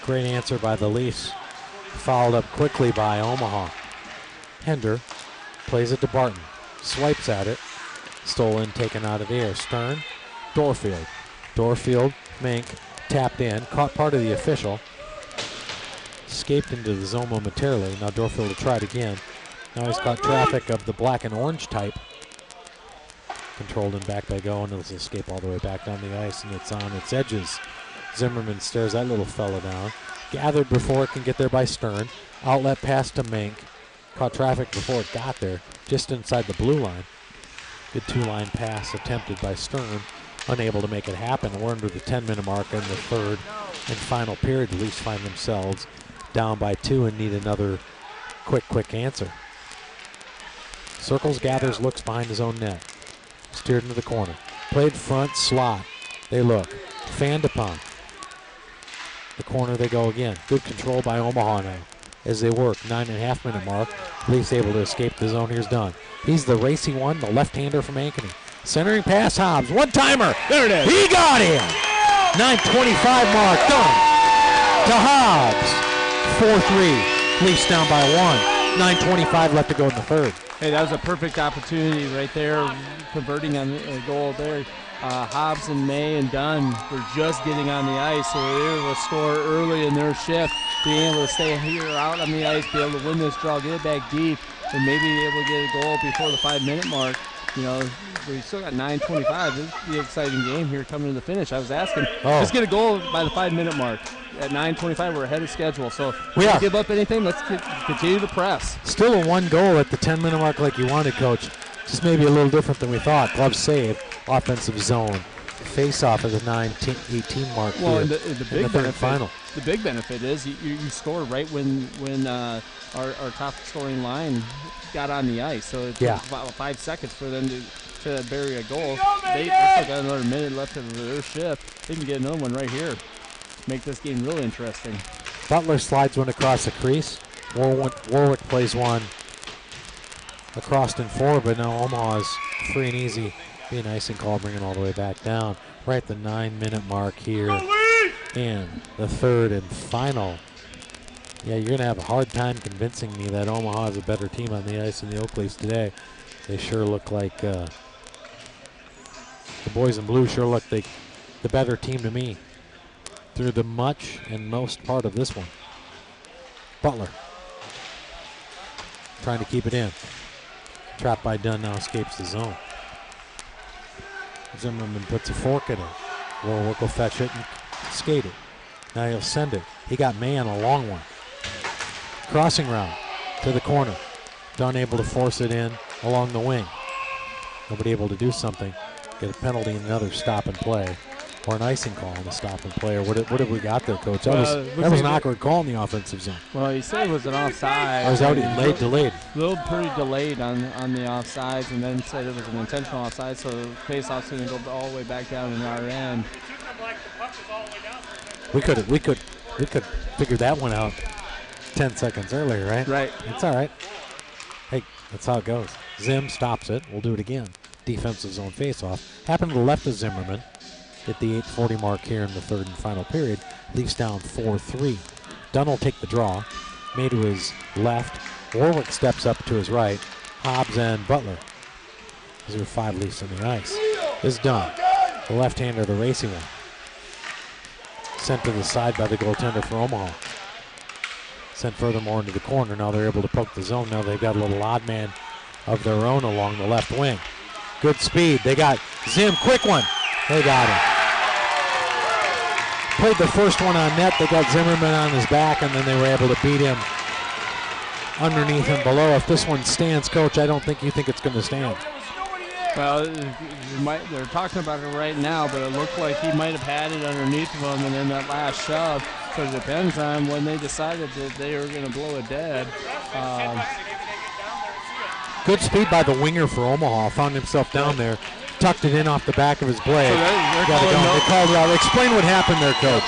Great answer by the Leafs. Fouled up quickly by Omaha. Hender plays it to Barton. Swipes at it. Stolen, taken out of the air. Stern, Dorfield, Mink, tapped in, caught part of the official. Escaped into the zone momentarily. Now Dorfield will try it again. Now he's caught traffic of the black and orange type. Controlled and back by Go, and it'll escape all the way back down the ice, and it's on its edges. Zimmerman stares that little fella down. Gathered before it can get there by Stern. Outlet pass to Mink. Caught traffic before it got there, just inside the blue line. Good 2-line pass attempted by Stern. Unable to make it happen. We're under the 10-minute mark in the third and final period. The Leafs find themselves down by 2 and need another quick answer. Circles, gathers, looks behind his own net. Steered into the corner. Played front, slot. They look. Fanned upon. The corner they go again. Good control by Omaha now. As they work, 9.5-minute mark. Leafs able to escape the zone. Here's Dunn. He's the racy one, the left-hander from Ankeny. Centering pass, Hobbs. One-timer. There it is. He got him. 9:25 mark. Dunn to Hobbs. 4-3. Leafs down by 1. 9:25 left to go in the third. Hey, that was a perfect opportunity right there, converting on a goal there. Hobbs and May and Dunn were just getting on the ice, so they were able to score early in their shift, being able to stay here out on the ice, be able to win this draw, get it back deep, and maybe be able to get a goal before the 5-minute mark. We still got 9:25. This is the exciting game here coming to the finish. I was asking, let's get a goal by the 5-minute mark. At 9:25, we're ahead of schedule. So we don't give up anything. Let's continue to press. Still a 1 goal at the 10-minute mark like you wanted, Coach. Just maybe a little different than we thought. Glove save, offensive zone. Face-off at the 9:18 mark. Well, and the big benefit, final. The big benefit is you score right when our top scoring line got on the ice. So it took about 5 seconds for them to bury a goal. They still got another minute left of their shift. They can get another one right here. Make this game really interesting. Butler slides one across the crease. Warwick plays one across and forward, but now Omaha's free and easy. Be an icing call, bring it all the way back down. Right at the 9-minute mark here in the third and final. Yeah, you're going to have a hard time convincing me that Omaha is a better team on the ice than the Oakleys today. They sure look like the boys in blue sure look like the better team to me through the much and most part of this one. Butler trying to keep it in. Trapped by Dunn, now escapes the zone. Zimmerman puts a fork in it. Warwick will fetch it and skate it. Now he'll send it. He got May on a long one. Crossing route to the corner. Dunn able to force it in along the wing. Nobody able to do something. Get a penalty and another stop and play. Or an icing call on the stop and play. Or what have we got there, Coach? That was an awkward call in the offensive zone. Well, he said it was an offside. Or was that delayed? A little pretty delayed on the offsides, and then said it was an intentional offside, so the face-off's going to go all the way back down in our end. We could figure that one out 10 seconds earlier, right? Right. It's all right. Hey, that's how it goes. Zim stops it. We'll do it again. Defensive zone face-off. Happened to the left of Zimmerman at the 8:40 mark here in the third and final period. Leafs down 4-3. Dunn will take the draw. May to his left. Warwick steps up to his right. Hobbs and Butler. Those are 5 Leafs on the ice. This is Dunn. The left-hander, the racing one. Sent to the side by the goaltender for Omaha. Sent furthermore into the corner. Now they're able to poke the zone. Now they've got a little odd man of their own along the left wing. Good speed. They got Zim. Quick one. They got him. Played the first one on net. They got Zimmerman on his back, and then they were able to beat him underneath and below. If this one stands, Coach, I don't think you think it's going to stand. Well, they're talking about it right now, but it looked like he might have had it underneath of him, and then that last shove. So it depends on when they decided that they were going to blow it dead. Good speed by the winger for Omaha. Found himself down there, tucked it in off the back of his blade. So They called it out. Explain what happened there, Coach.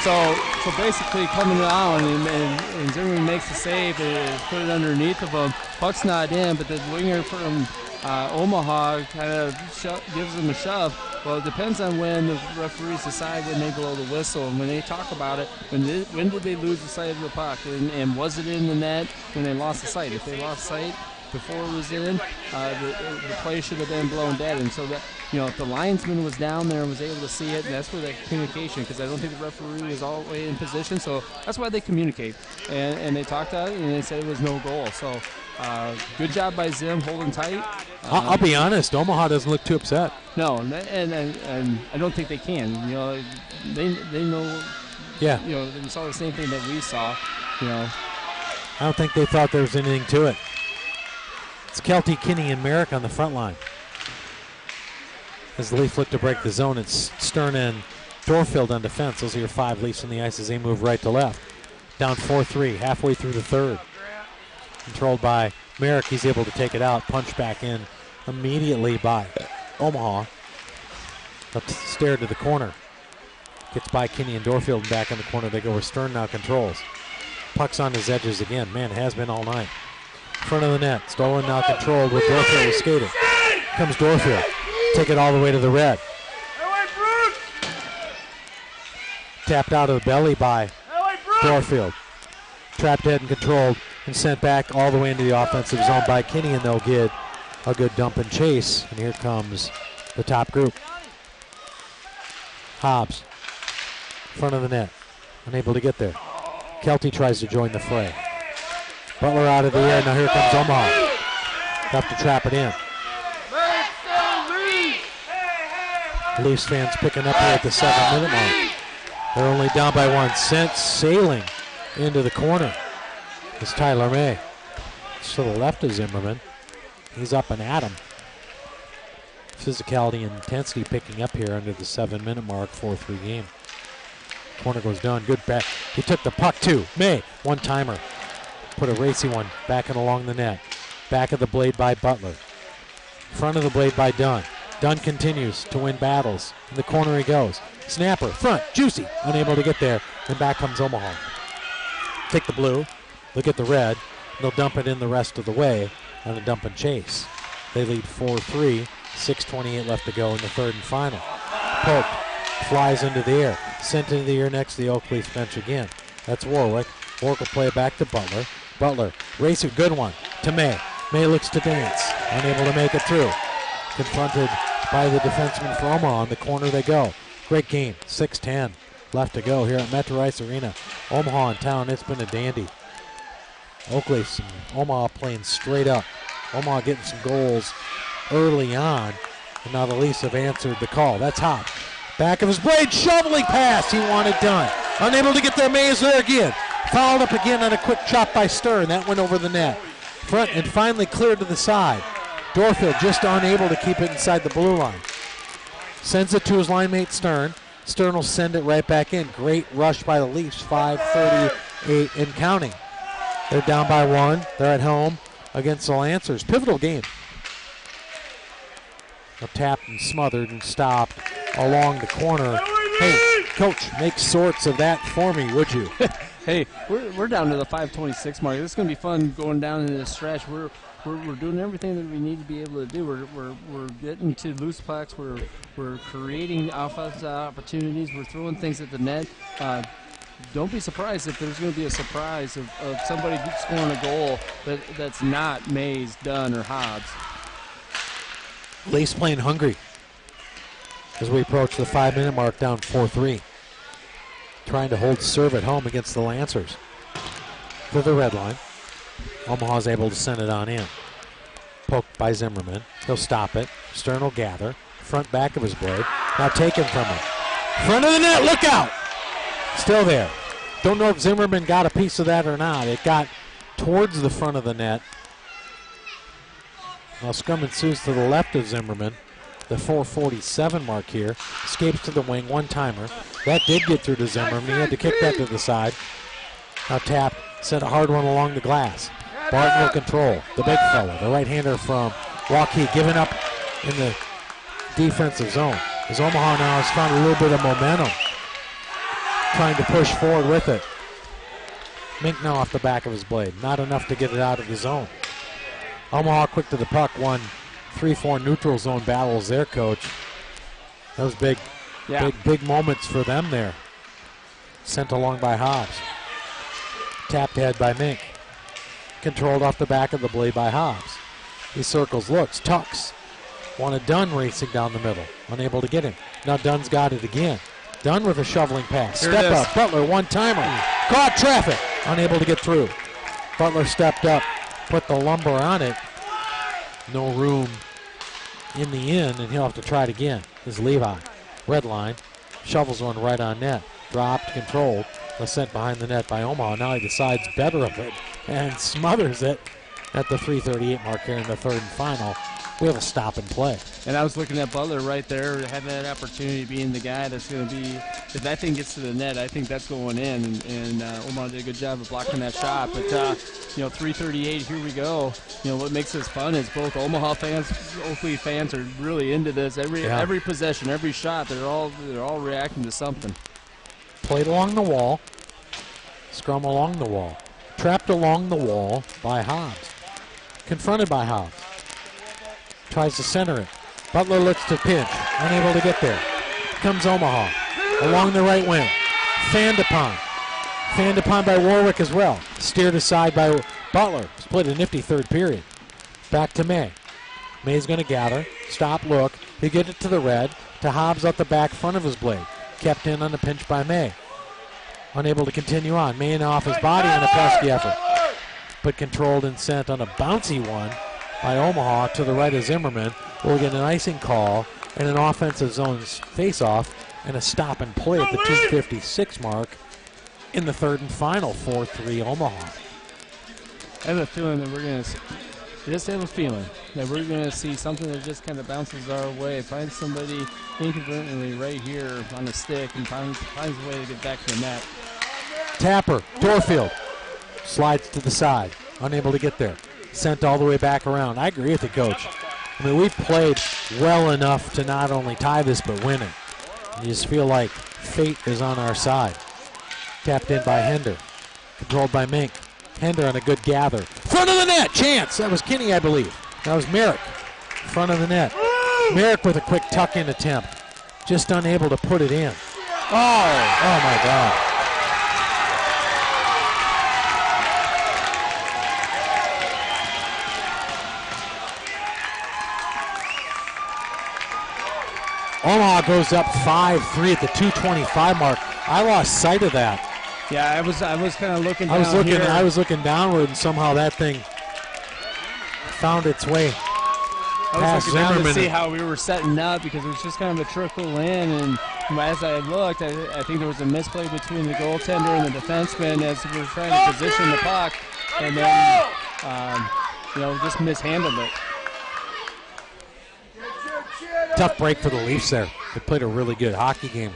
So basically coming down and Zimmerman makes the save and put it underneath of him. Puck's not in, but the winger from Omaha kind of gives him a shove. Well, it depends on when the referees decide when they blow the whistle. And when they talk about it, when did they lose the sight of the puck? And was it in the net when they lost the sight? If they lost sight before it was in, the play should have been blown dead. And so that, if the linesman was down there and was able to see it, and that's where that communication, because I don't think the referee was all the way in position, so that's why they communicate. And they talked about it, and they said it was no goal. So good job by Zim holding tight. I'll be honest, Omaha doesn't look too upset. No, and I don't think they can. They know. Yeah. They saw the same thing that we saw. I don't think they thought there was anything to it. It's Kelty, Kinney, and Merrick on the front line. As the Leafs look to break the zone, it's Stern and Dorfield on defense. Those are your 5 Leafs on the ice as they move right to left. Down 4-3, halfway through the third. Controlled by Merrick, he's able to take it out, punch back in immediately by Omaha. Up stair to the corner. Gets by Kinney and Dorfield, and back in the corner they go where Stern now controls. Puck's on his edges again. Man, it has been all night. Front of the net, stolen now controlled with Dorfield skating. Comes Dorfield. Take it all the way to the red. Tapped out of the belly by Dorfield. Trapped head and controlled and sent back all the way into the offensive zone by Kinney, and they'll get a good dump and chase. And here comes the top group. Hobbs, front of the net, unable to get there. Kelty tries to join the fray. Butler out of the air, now here comes Omaha. Have to trap it in. Leafs fans picking up here at the 7-minute mark. They're only down by 1. Sent sailing into the corner is Tyler May. It's to the left of Zimmerman. He's up and at him. Physicality and intensity picking up here under the 7-minute mark, 4-3 game. Corner goes down, good back. He took the puck too. May, one-timer. Put a racy one back and along the net. Back of the blade by Butler. Front of the blade by Dunn. Dunn continues to win battles. In the corner he goes. Snapper, front, Juicy, unable to get there. And back comes Omaha. Take the blue, look at the red. They'll dump it in the rest of the way on a dump and chase. They lead 4-3, 6:28 left to go in the third and final. Pope flies into the air, sent into the air next to the Oak Leaf bench again. That's Warwick. Warwick will play it back to Butler. Butler, racer, good one, to May. May looks to dance, unable to make it through. Confronted by the defenseman for Omaha. In the corner they go. Great game, 6:10 left to go here at Metro Ice Arena. Omaha in town, it's been a dandy. Oak Leafs and Omaha playing straight up. Omaha getting some goals early on, and now the Leafs have answered the call. That's Hop. Back of his blade, shoveling pass, he wanted done. Unable to get there, May is there again. Fouled up again on a quick chop by Stern. That went over the net. Front and finally cleared to the side. Dorfield just unable to keep it inside the blue line. Sends it to his line mate Stern. Stern will send it right back in. Great rush by the Leafs, 5:38 and counting. They're down by 1. They're at home against the Lancers. Pivotal game. Tapped and smothered and stopped along the corner. Hey, Coach, make sorts of that for me, would you? Hey, we're down to the 5:26 mark. This is going to be fun going down into the stretch. We're doing everything that we need to be able to do. We're getting to loose pucks. We're creating offensive opportunities. We're throwing things at the net. Don't be surprised if there's going to be a surprise of somebody scoring a goal that's not Mays, Dunn, or Hobbs. Leafs playing hungry as we approach the 5-minute mark, down 4-3. Trying to hold serve at home against the Lancers. To the red line. Omaha's able to send it on in. Poked by Zimmerman. He'll stop it. Stern will gather. Front back of his blade. Now taken from him. Front of the net, look out! Still there. Don't know if Zimmerman got a piece of that or not. It got towards the front of the net. Now scrum ensues to the left of Zimmerman. The 4:47 mark here. Escapes to the wing, one-timer. That did get through to Zimmerman. He had to kick that to the side. Now tapped, sent a hard one along the glass. Barton will control. The big fella, the right-hander from Waukee, giving up in the defensive zone. As Omaha now has found a little bit of momentum, trying to push forward with it. Mink now off the back of his blade. Not enough to get it out of the zone. Omaha quick to the puck, won 3-4 neutral zone battles there, Coach. That was big, big moments for them there. Sent along by Hobbs. Tapped head by Mink. Controlled off the back of the blade by Hobbs. He circles, looks, tucks. Wanted Dunn racing down the middle. Unable to get him. Now Dunn's got it again. Dunn with a shoveling pass. Here Step up. Butler, one-timer. Caught traffic. Unable to get through. Butler stepped up, put the lumber on it. No room in the end, and he'll have to try it again. Is Levi. Red line. Shovels one right on net. Dropped, controlled. Was sent behind the net by Omaha. Now he decides better of it and smothers it at the 3:38 mark here in the third and final. We have a stop and play. And I was looking at Butler right there, having that opportunity, being the guy that's going to be, if that thing gets to the net, I think that's going in. And Omaha did a good job of blocking that shot. But, 3:38, here we go. What makes this fun is both Omaha fans, Oakley fans are really into this. Every possession, every shot, they're all reacting to something. Played along the wall. Scrum along the wall. Trapped along the wall by Hobbs. Confronted by Hobbs. Tries to center it. Butler looks to pinch. Unable to get there. Comes Omaha. Along the right wing. Fanned upon. Fanned upon by Warwick as well. Steered aside by Butler. Split a nifty third period. Back to May. May's going to gather. Stop, look. He get it to the red. To Hobbs out the back front of his blade. Kept in on the pinch by May. Unable to continue on. May off his body in a pesky effort. But controlled and sent on a bouncy one by Omaha to the right of Zimmerman. We'll get an icing call and an offensive zone face-off and a stop and play at the 2:56 mark in the third and final. 4-3 Omaha. I have a feeling that we're going to see something that just kind of bounces our way. Find somebody inconveniently right here on the stick and finds a way to get back to the net. Tapper, Dorfield, slides to the side, unable to get there. Sent all the way back around. I agree with the coach. I mean, we've played well enough to not only tie this but win it. You just feel like fate is on our side. Tapped in by Hender. Controlled by Mink. Hender on a good gather. Front of the net, chance. That was Kinney, I believe. That was Merrick. Front of the net. Merrick with a quick tuck-in attempt. Just unable to put it in. Oh my God. Omaha goes up 5-3 at the 2:25 mark. I lost sight of that. Yeah, I was kind of looking down I was looking downward, and somehow that thing found its way I was looking down to see how we were setting up because it was just kind of a trickle in, and as I looked, I think there was a misplay between the goaltender and the defenseman as we were trying to position the puck, and then just mishandled it. Tough break for the Leafs there. They played a really good hockey game.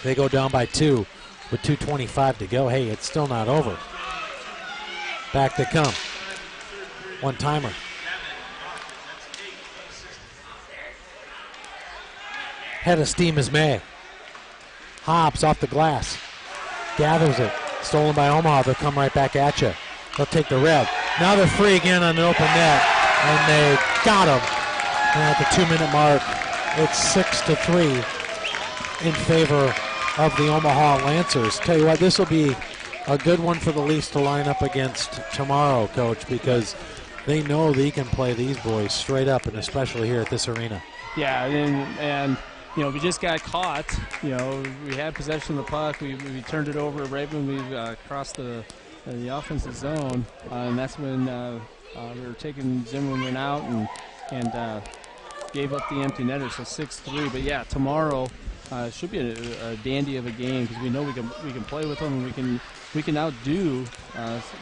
They go down by 2 with 2:25 to go. Hey, it's still not over. Back they come. One-timer. Head of steam is May. Hobbs off the glass. Gathers it. Stolen by Omaha. They'll come right back at you. They'll take the red. Now they're free again on an open net. And they got him. And at the 2-minute mark, it's 6-3 in favor of the Omaha Lancers. Tell you what, this will be a good one for the Leafs to line up against tomorrow, Coach, because they know they can play these boys straight up, and especially here at this arena. Yeah, and we just got caught. We had possession of the puck. We turned it over right when we crossed the offensive zone, and that's when we were taking Zimmerman out and gave up the empty netter, so 6-3. But yeah, tomorrow should be a dandy of a game because we know we can play with them and we can outdo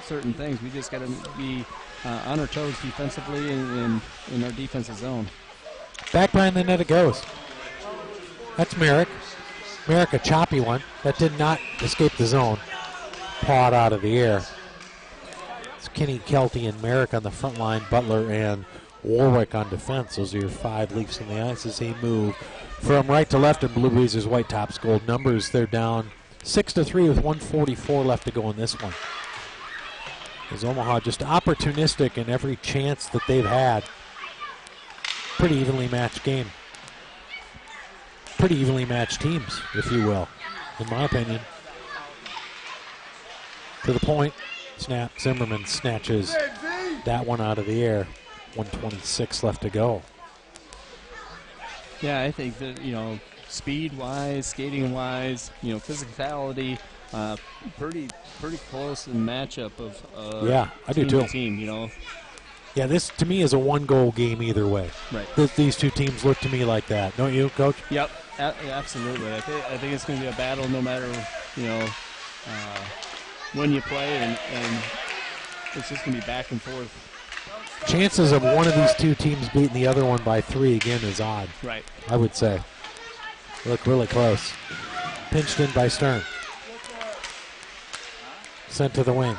certain things. We just got to be on our toes defensively and in our defensive zone. Back behind the net it goes. That's Merrick. Merrick, a choppy one. That did not escape the zone. Pawed out of the air. It's Kinney, Kelty, and Merrick on the front line. Butler and Warwick on defense. Those are your 5 Leafs on the ice as they move from right to left in Blue Blazers White Tops gold numbers. They're down 6-3 with 1:44 left to go in this one. As Omaha just opportunistic in every chance that they've had. Pretty evenly matched game. Pretty evenly matched teams, if you will, in my opinion. To the point, snap. Zimmerman snatches that one out of the air. 1:26 left to go. Yeah, I think that, speed-wise, skating-wise, physicality, pretty close in matchup of yeah, I do too. Team, Yeah, this to me is a 1-goal game either way. Right. These two teams look to me like that, don't you, Coach? Yep, absolutely. I think it's going to be a battle no matter when you play, and it's just going to be back and forth. Chances of one of these two teams beating the other one by 3 again is odd. Right. I would say. They look really close. Pinched in by Stern. Sent to the wing.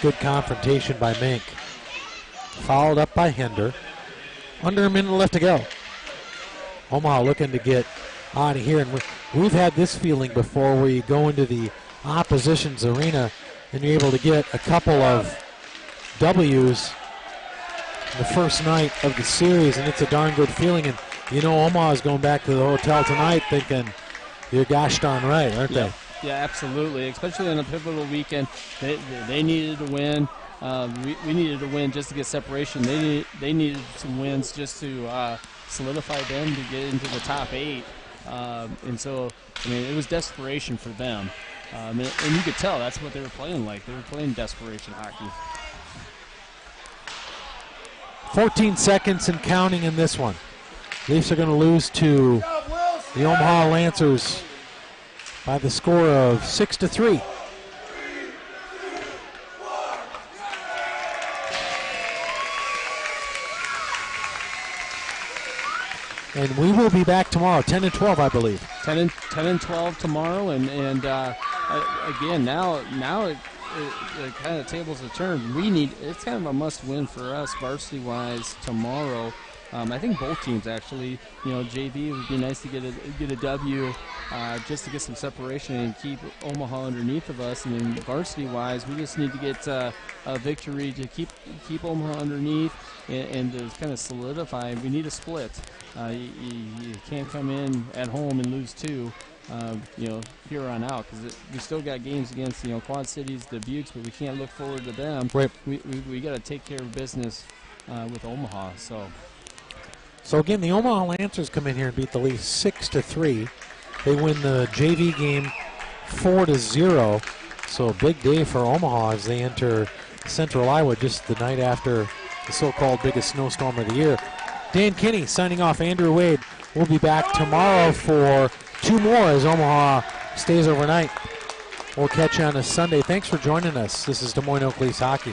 Good confrontation by Mink. Followed up by Hinder. Under a minute left to go. Omaha looking to get out of here. And we've had this feeling before where you go into the opposition's arena and you're able to get a couple of W's the first night of the series, and it's a darn good feeling. And Omaha is going back to the hotel tonight thinking you're gosh darn right, aren't they? Yeah, absolutely. Especially on a pivotal weekend, they needed to win. We needed to win just to get separation. They needed some wins just to solidify them to get into the top 8. And so, it was desperation for them. And you could tell that's what they were playing like. They were playing desperation hockey. 14 seconds and counting in this one. Leafs are going to lose to the Omaha Lancers by the score of 6-3. And we will be back tomorrow, 10 and 12, I believe. 10 and 12 tomorrow, and again now it kind of tables a turn. It's kind of a must-win for us, varsity-wise, tomorrow. I think both teams actually. JV would be nice to get a W, just to get some separation and keep Omaha underneath of us. And then varsity-wise, we just need to get a victory to keep Omaha underneath and to kind of solidify. We need a split. You can't come in at home and lose 2. Here on out, because we still got games against Quad Cities, the Buttes, but we can't look forward to them. Right. We got to take care of business with Omaha. So again, the Omaha Lancers come in here and beat the Leafs 6-3. They win the JV game 4-0. So a big day for Omaha as they enter Central Iowa just the night after the so-called biggest snowstorm of the year. Dan Kinney signing off. Andrew Wade. We'll be back tomorrow for 2 more as Omaha stays overnight. We'll catch you on a Sunday. Thanks for joining us. This is Des Moines Oak Leafs Hockey.